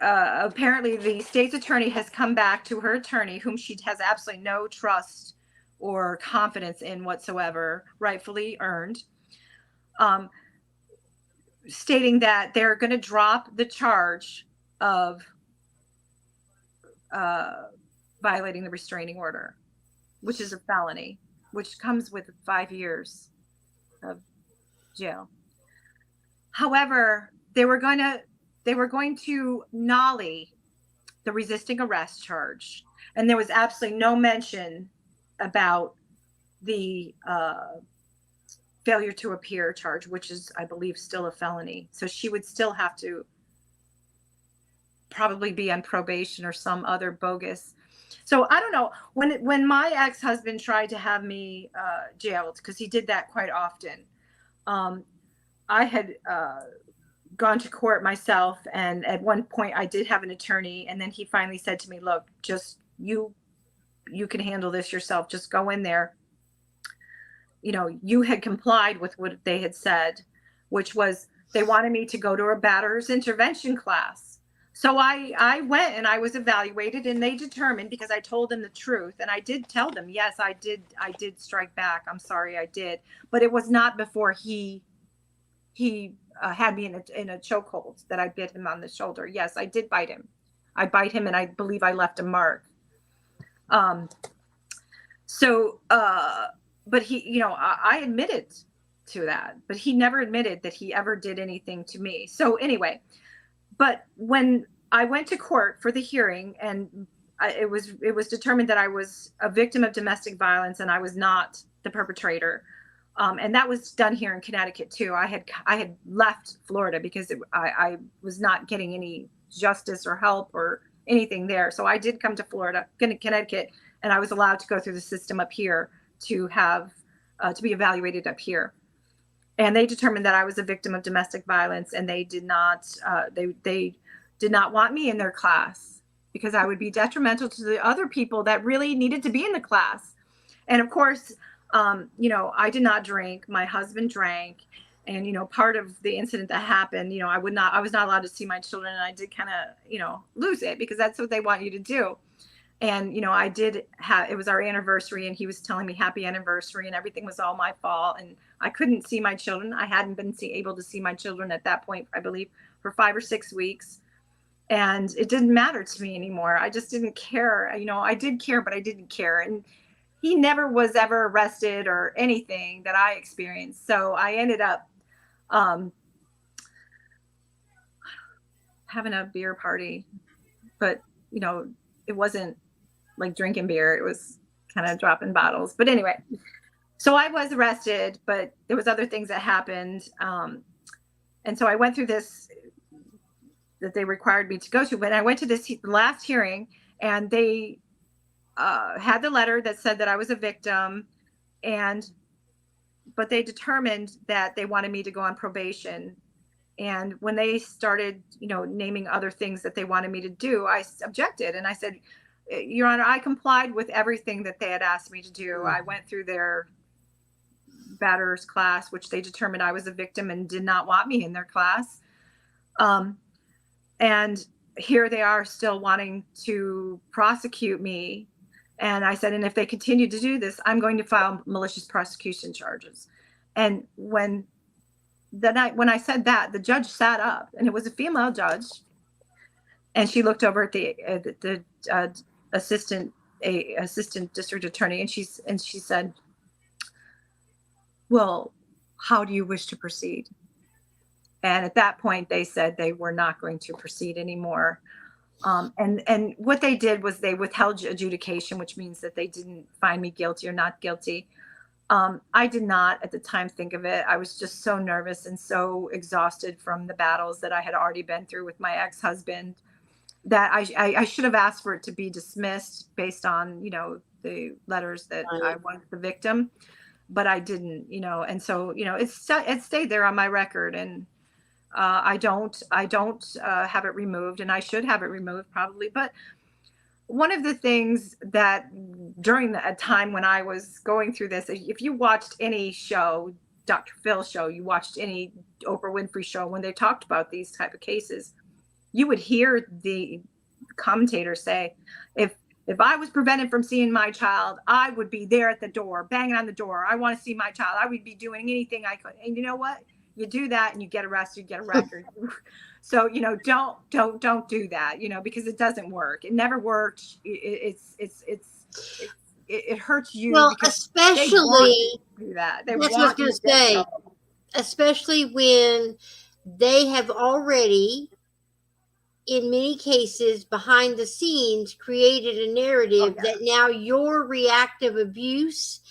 apparently the state's attorney has come back to her attorney, whom she has absolutely no trust or confidence in whatsoever, rightfully earned, stating that they're going to drop the charge of violating the restraining order, which is a felony, which comes with 5 years of jail. However, they were going to nolly the resisting arrest charge, and there was absolutely no mention about the failure to appear charge, which is, I believe, still a felony. So she would still have to probably be on probation or some other bogus. So I don't know. When my ex-husband tried to have me jailed, because he did that quite often, I had gone to court myself, and at one point I did have an attorney, and then he finally said to me, look, just you can handle this yourself. Just go in there. You know, you had complied with what they had said, which was they wanted me to go to a batterer's intervention class. So I went and I was evaluated, and they determined, because I told them the truth, and I did tell them, yes, I did strike back. I'm sorry, I did. But it was not before he had me in a chokehold that I bit him on the shoulder. Yes, I did bite him. I bite him, and I believe I left a mark. But he, you know, I admitted to that, but he never admitted that he ever did anything to me. So anyway, but when I went to court for the hearing, and it was determined that I was a victim of domestic violence and I was not the perpetrator. And that was done here in Connecticut too. I had left Florida because I was not getting any justice or help or anything there. So I did come to Connecticut, and I was allowed to go through the system up here to have to be evaluated up here. And they determined that I was a victim of domestic violence, and they did not they did not want me in their class because I would be detrimental to the other people that really needed to be in the class. And of course, you know, I did not drink. My husband drank. And, you know, part of the incident that happened, you know, I was not allowed to see my children, and I did kind of, you know, lose it because that's what they want you to do. And, you know, it was our anniversary, and he was telling me happy anniversary, and everything was all my fault. And I couldn't see my children. I hadn't been able to see my children at that point, I believe, for 5 or 6 weeks. And it didn't matter to me anymore. I just didn't care. You know, I did care, but I didn't care. And he never was ever arrested or anything that I experienced. So I ended up having a beer party, but, you know, it wasn't like drinking beer. It was kind of dropping bottles. But anyway, so I was arrested, but there was other things that happened. And so I went through this that they required me to go to. But I went to this last hearing, and they had the letter that said that I was a victim, but they determined that they wanted me to go on probation. And when they started, you know, naming other things that they wanted me to do, I objected, and I said, Your Honor, I complied with everything that they had asked me to do. I went through their batterers class, which they determined I was a victim and did not want me in their class. And here they are still wanting to prosecute me. And I said, and if they continue to do this, I'm going to file malicious prosecution charges. And when I said that, the judge sat up, and it was a female judge, and she looked over at the assistant district attorney, and she said, well, how do you wish to proceed? And at that point, they said they were not going to proceed anymore. And what they did was they withheld adjudication, which means that they didn't find me guilty or not guilty. I did not at the time think of it. I was just so nervous and so exhausted from the battles that I had already been through with my ex-husband that I should have asked for it to be dismissed based on, the letters that I wanted the victim, but I didn't, and so, it stayed there on my record, and I don't have it removed, and I should have it removed probably. But one of the things that during a time when I was going through this, if you watched any show, Dr. Phil show, you watched any Oprah Winfrey show, when they talked about these type of cases, you would hear the commentator say, if I was prevented from seeing my child, I would be there at the door, banging on the door. I want to see my child. I would be doing anything I could. And you know what? You do that and you get arrested, you get a record. So, don't do that, because it doesn't work. It never worked. It hurts you. Well, especially do that. That's what I was going to say. Especially when they have already, in many cases, behind the scenes, created a narrative that now your reactive abuse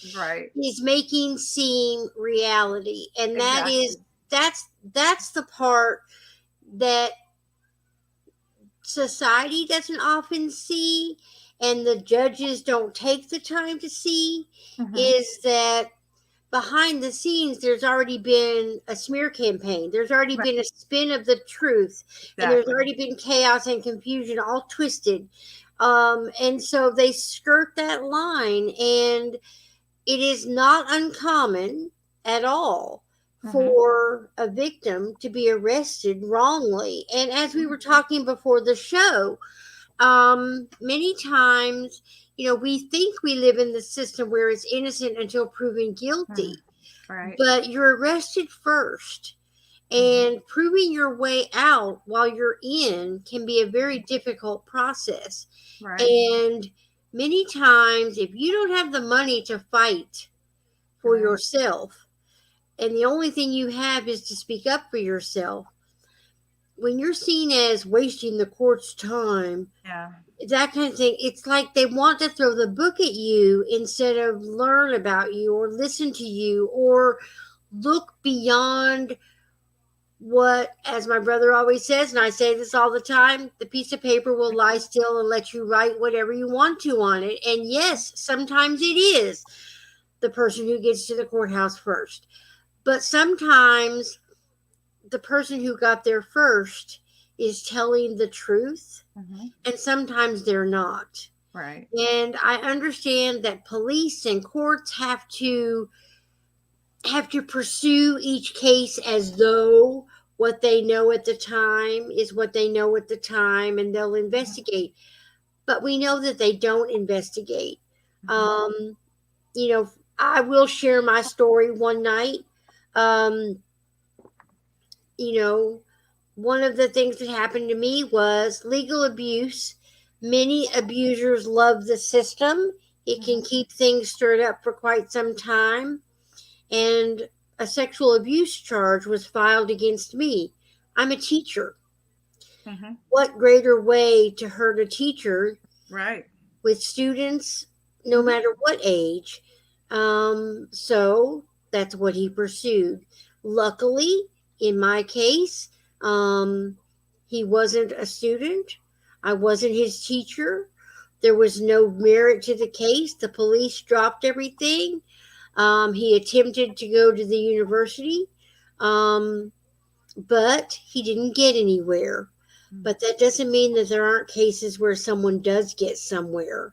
is making seem reality. And that's the part that society doesn't often see, and the judges don't take the time to see, is that behind the scenes, there's already been a smear campaign. There's already been a spin of the truth. And there's already been chaos and confusion, all twisted. And so they skirt that line. And it is not uncommon at all for a victim to be arrested wrongly. And as we were talking before the show, many times, we think we live in the system where it's innocent until proven guilty. But you're arrested first, and proving your way out while you're in can be a very difficult process. And many times, if you don't have the money to fight for yourself, and the only thing you have is to speak up for yourself, when you're seen as wasting the court's time, that kind of thing, it's like they want to throw the book at you instead of learn about you or listen to you or look beyond what, as my brother always says, and I say this all the time, the piece of paper will lie still and let you write whatever you want to on it. And yes, sometimes it is the person who gets to the courthouse first. But sometimes the person who got there first is telling the truth, and sometimes they're not. And I understand that police and courts have to pursue each case as though what they know at the time is what they know at the time, and they'll investigate. But we know that they don't investigate. I will share my story one night. One of the things that happened to me was legal abuse. Many abusers love the system. It can keep things stirred up for quite some time. And a sexual abuse charge was filed against me. I'm a teacher. What greater way to hurt a teacher with students, no matter what age? So that's what he pursued. Luckily, in my case, he wasn't a student. I wasn't his teacher. There was no merit to the case. The police dropped everything. He attempted to go to the university, but he didn't get anywhere. But that doesn't mean that there aren't cases where someone does get somewhere.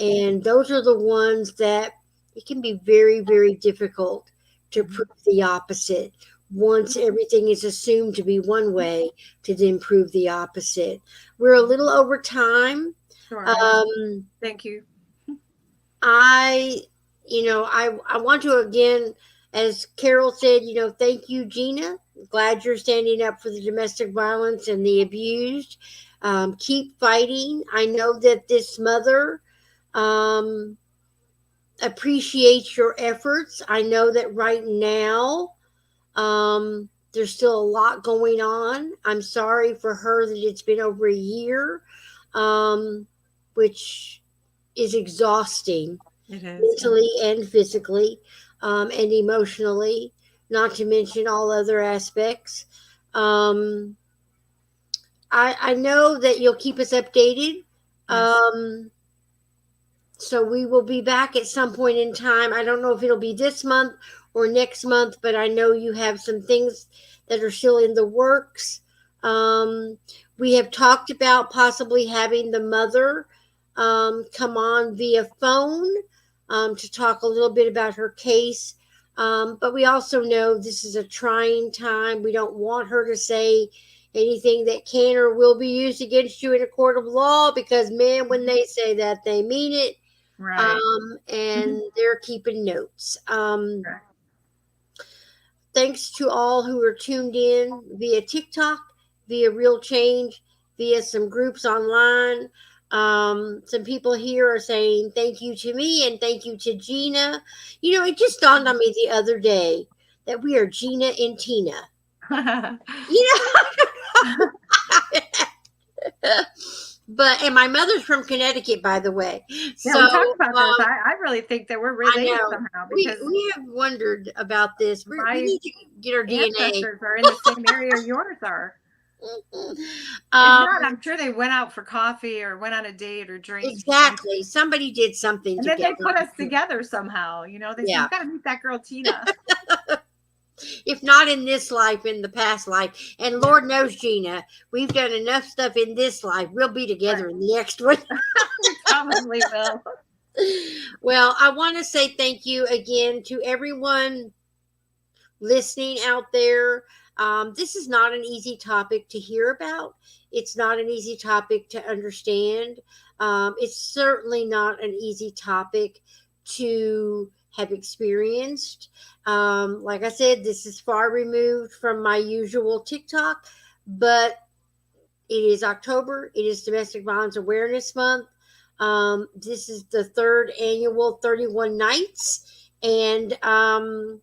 And those are the ones that it can be very, very difficult to prove the opposite, once everything is assumed to be one way to then prove the opposite. We're a little over time. Sure. Um, Thank you. I, I want to again, as Carol said, thank you, Gina. Glad you're standing up for the domestic violence and the abused. Keep fighting. I know that this mother um, appreciates your efforts. I know that right now there's still a lot going on. I'm sorry for her that it's been over a year, um, which is exhausting It is. Yeah. mentally and physically, and emotionally, not to mention all other aspects. Um, I know that you'll keep us updated. Yes. So we will be back at some point in time. I don't know if it'll be this month or next month, but I know you have some things that are still in the works. Um, we have talked about possibly having the mother come on via phone to talk a little bit about her case. But we also know this is a trying time. We don't want her to say anything that can or will be used against you in a court of law because, man, when they say that, they mean it. Right. And they're keeping notes. Correct. Thanks to all who are tuned in via TikTok, via Real Change, via some groups online. Some people here are saying thank you to me and thank you to Gina. It just dawned on me the other day that we are Gina and Tina. You know? And my mother's from Connecticut, by the way. Yeah, So we talked about this. I really think that we're I related know somehow we because we have wondered about this. We my need to get our DNA. ancestors are in the same area yours are. If Um, not, I'm sure they went out for coffee or went on a date or drinks or something. exactly. Somebody did something And then they together. put us together somehow. They said, Yeah. you got to meet that girl, Tina. If not in this life, in the past life. And Lord knows, Gina, we've done enough stuff in this life. We'll be together in the next one. We probably will. Well, I want to say thank you again to everyone listening out there. This is not an easy topic to hear about. It's not an easy topic to understand. It's certainly not an easy topic to have experienced. Like I said, this is far removed from my usual TikTok, but it is October. It is Domestic Violence Awareness Month. This is the third annual 31 Nights. And I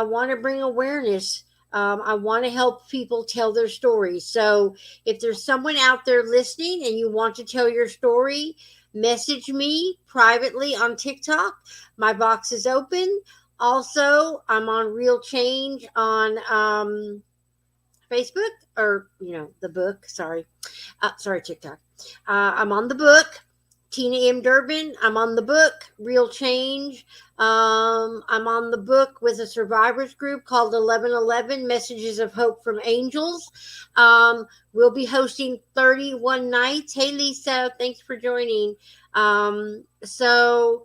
want to bring awareness. I want to help people tell their stories. So if there's someone out there listening and you want to tell your story, message me privately on TikTok. My box is open. Also, I'm on Real Change on Facebook or, the book. Sorry, TikTok. I'm on the book. Tina M. Durbin. I'm on the book, Real Change. I'm on the book with a survivors group called 1111 Messages of Hope from Angels. We'll be hosting 31 nights. Hey, Lisa, thanks for joining. So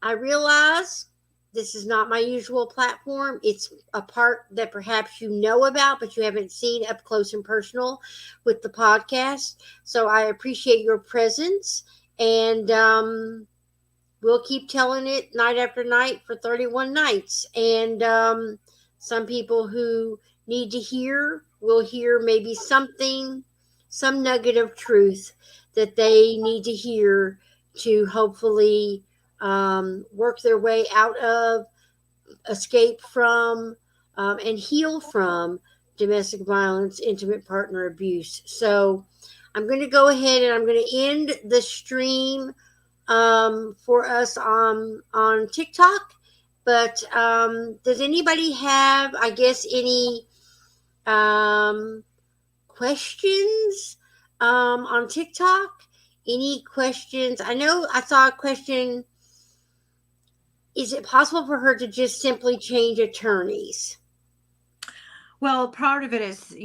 I realize this is not my usual platform. It's a part that perhaps you know about, but you haven't seen up close and personal with the podcast. So I appreciate your presence. And we'll keep telling it night after night for 31 nights. And some people who need to hear will hear maybe something, some nugget of truth that they need to hear to hopefully work their way out of, escape from, and heal from domestic violence, intimate partner abuse. So I'm going to go ahead and I'm going to end the stream for us on TikTok. But does anybody have, I guess, any questions on TikTok? Any questions? I know I saw a question. Is it possible for her to just simply change attorneys? Well, part of it is,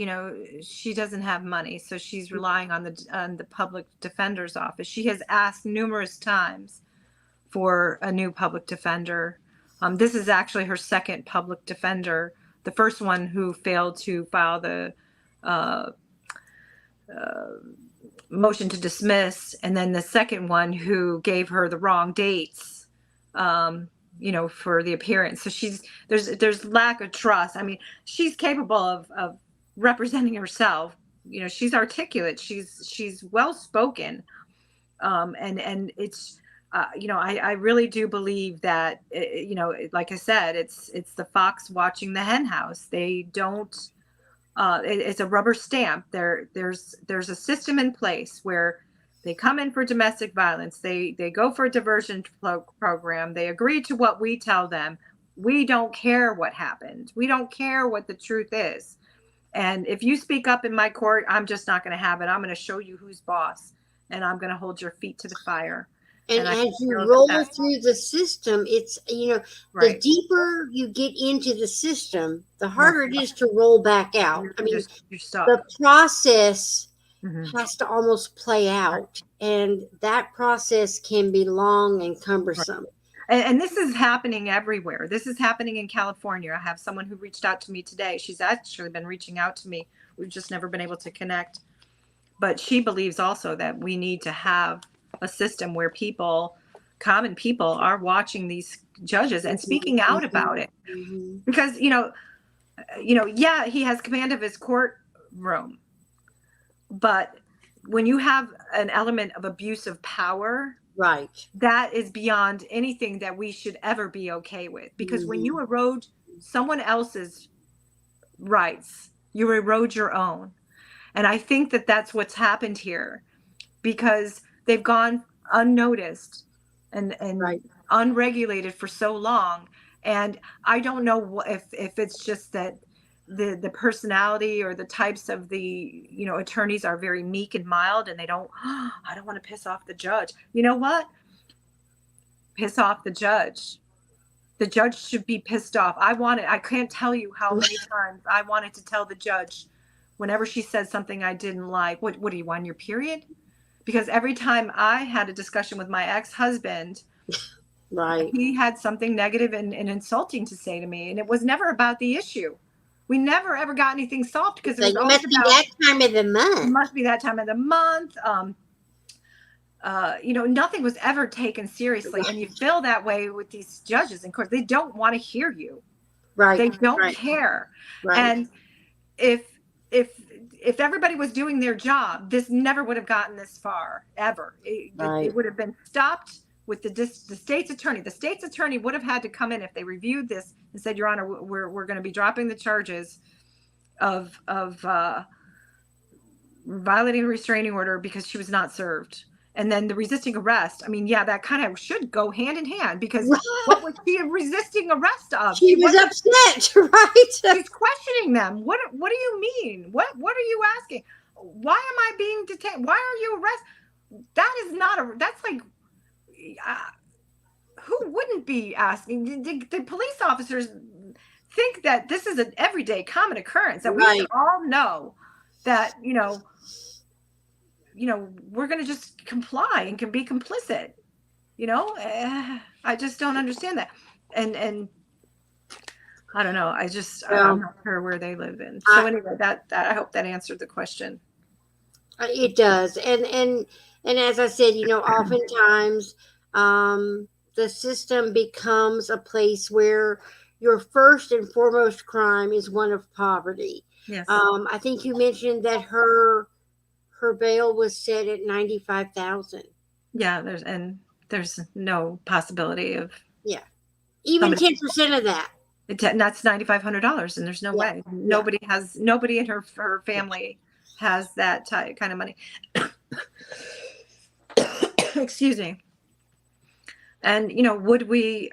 she doesn't have money, so she's relying on the public defender's office. She has asked numerous times for a new public defender. This is actually her second public defender. The first one who failed to file the uh, motion to dismiss, and then the second one who gave her the wrong dates, for the appearance. So there's lack of trust. I mean, she's capable of representing herself. She's articulate. She's well spoken, and it's. I really do believe that, like I said, it's the fox watching the hen house. They don't. It's a rubber stamp. There's a system in place where they come in for domestic violence. They go for a diversion program. They agree to what we tell them. We don't care what happened. We don't care what the truth is. And if you speak up in my court, I'm just not going to have it. I'm going to show you who's boss, and I'm going to hold your feet to the fire. And as you roll through the system, it's, the deeper you get into the system, the harder it is to roll back out. I mean, the process has to almost play out, and that process can be long and cumbersome. And this is happening everywhere. This is happening in California. I have someone who reached out to me today. She's actually been reaching out to me. We've just never been able to connect. But she believes also that we need to have a system where common people are watching these judges and speaking out about it. Because, he has command of his courtroom. But when you have an element of abuse of power, right, that is beyond anything that we should ever be okay with. Because when you erode someone else's rights, you erode your own. And I think that that's what's happened here, because they've gone unnoticed and unregulated for so long. And I don't know if it's just that the personality or the types of the attorneys are very meek and mild, and they don't I don't want to piss off the judge. You know what? Piss off the judge. The judge should be pissed off. I can't tell you how many times I wanted to tell the judge whenever she said something I didn't like, what do you want, your period? Because every time I had a discussion with my ex-husband, he had something negative and insulting to say to me, and it was never about the issue. We never ever got anything solved because it was always must be that time of the month. It must be that time of the month. Nothing was ever taken seriously, and you feel that way with these judges. And of course, they don't want to hear you. Right. They don't care. Right. And if everybody was doing their job, this never would have gotten this far, ever. It would have been stopped with the state's attorney. The state's attorney would have had to come in if they reviewed this and said, Your Honor, we're going to be dropping the charges of violating a restraining order because she was not served. And then the resisting arrest. I mean, that kind of should go hand in hand, because what was she resisting arrest of? She was upset, right? She's questioning them. What do you mean? What are you asking? Why am I being detained? Why are you arrested? That is not that's like, who wouldn't be asking? The police officers think that this is an everyday common occurrence, that we should all know that, we're going to just comply and can be complicit. I just don't understand that. And I don't know. I'm not sure where they live in. So anyway, that I hope that answered the question. It does. And as I said, oftentimes the system becomes a place where your first and foremost crime is one of poverty. Yes. I think you mentioned that her bail was set at $95,000. Yeah, there's no possibility of even 10% of that. That's $9,500, and there's no way. Nobody in her family has that kind of money. Excuse me. And would we,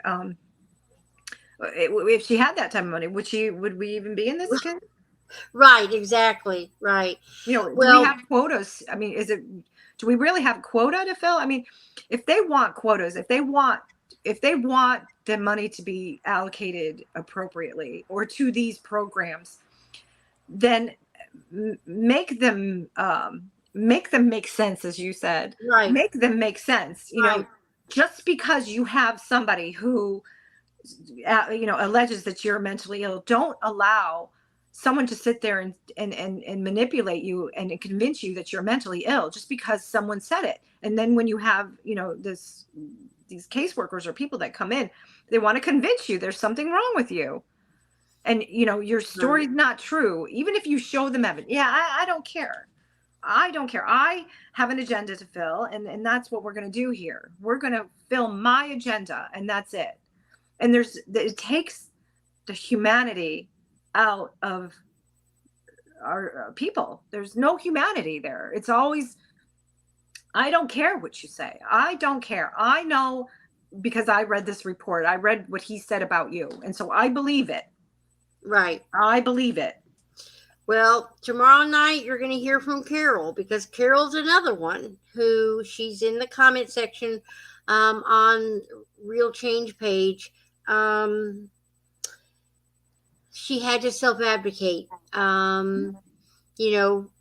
if she had that type of money, would we even be in this case? Right, exactly. Right. Do we have quotas? I mean, do we really have quota to fill? I mean, if they want quotas, if they want the money to be allocated appropriately or to these programs, then make them make sense, as you said. Right. Make them make sense. Just because you have somebody who alleges that you're mentally ill, don't allow someone to sit there and manipulate you and convince you that you're mentally ill just because someone said it. And then when you have, these caseworkers or people that come in, they want to convince you there's something wrong with you. And, your story's not true. Even if you show them evidence. Yeah, I don't care. I don't care. I have an agenda to fill, and that's what we're going to do here. We're going to fill my agenda, and that's it. And it takes the humanity out of our people. There's no humanity there. It's always, I don't care what you say. I don't care. I know because I read this report. I read what he said about you. And so I believe it. Right. I believe it. Well, tomorrow night you're going to hear from Carol, because Carol's another one who, she's in the comment section on Real Change page. She had to self-advocate,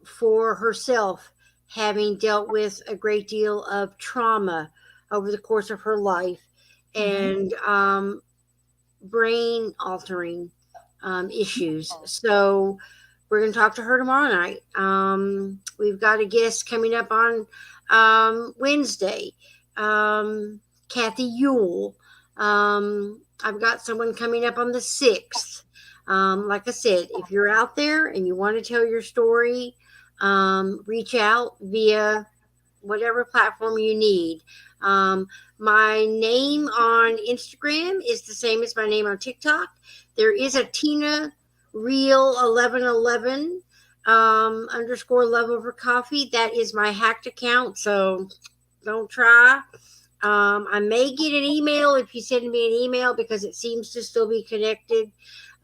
for herself, having dealt with a great deal of trauma over the course of her life, and brain altering issues. So we're going to talk to her tomorrow night. We've got a guest coming up on Wednesday, Kathy Yule. I've got someone coming up on the 6th. Like I said, if you're out there and you want to tell your story, reach out via whatever platform you need. My name on Instagram is the same as my name on TikTok. There is a Tina Real 1111 _ Love Over Coffee. That is my hacked account, so don't try. I may get an email if you send me an email, because it seems to still be connected.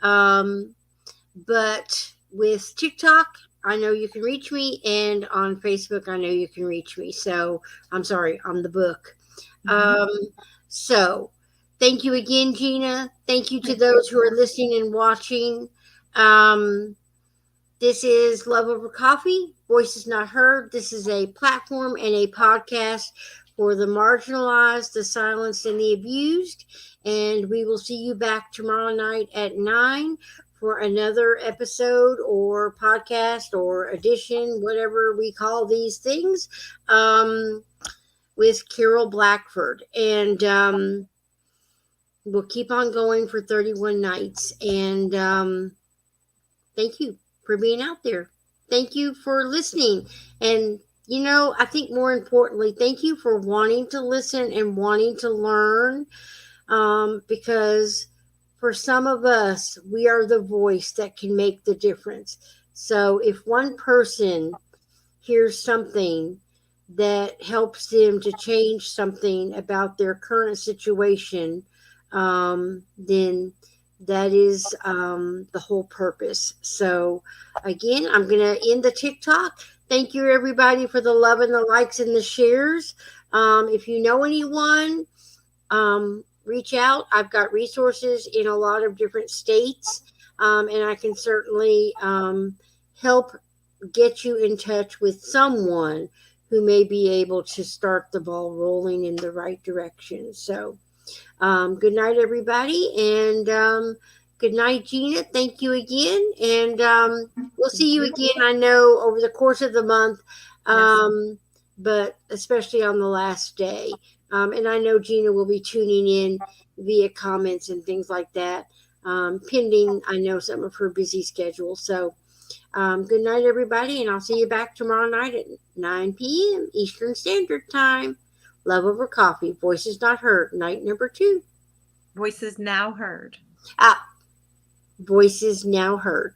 But with TikTok, I know you can reach me, and on Facebook, I know you can reach me. So I'm sorry, on the book. So thank you again, Gina. Thank you to those who are listening and watching. This is Love Over Coffee, Voices Not Heard. This is a platform and a podcast for the marginalized, the silenced, and the abused. And we will see you back tomorrow night at 9 for another episode or podcast or edition, whatever we call these things, with Carol Blackford. And we'll keep on going for 31 nights. And thank you for being out there. Thank you for listening. And, I think more importantly, thank you for wanting to listen and wanting to learn, because for some of us, we are the voice that can make the difference. So if one person hears something that helps them to change something about their current situation, then that is the whole purpose. So again, I'm going to end the TikTok. Thank you, everybody, for the love and the likes and the shares. If you know anyone, reach out. I've got resources in a lot of different states, and I can certainly help get you in touch with someone who may be able to start the ball rolling in the right direction. So good night, everybody, and good night, Gina. Thank you again, and we'll see you again, I know, over the course of the month, but especially on the last day. And I know Gina will be tuning in via comments and things like that, pending, I know, some of her busy schedule. So good night, everybody, and I'll see you back tomorrow night at 9 p.m. Eastern Standard Time. Love Over Coffee, Voices Not Heard, night number 2. Voices Now Heard. Voices Now Heard.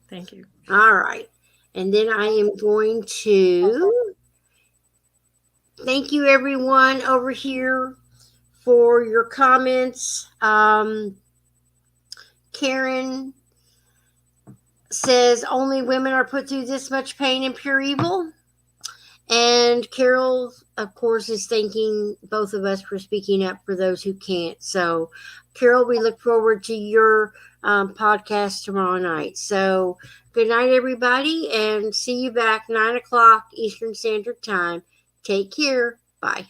Thank you. All right. And then I am going to thank you, everyone over here, for your comments. Karen says only women are put through this much pain and pure evil. And Carol, of course, is thanking both of us for speaking up for those who can't. So, Carol, we look forward to your podcast tomorrow night. So, good night, everybody, and see you back 9 o'clock Eastern Standard Time. Take care. Bye.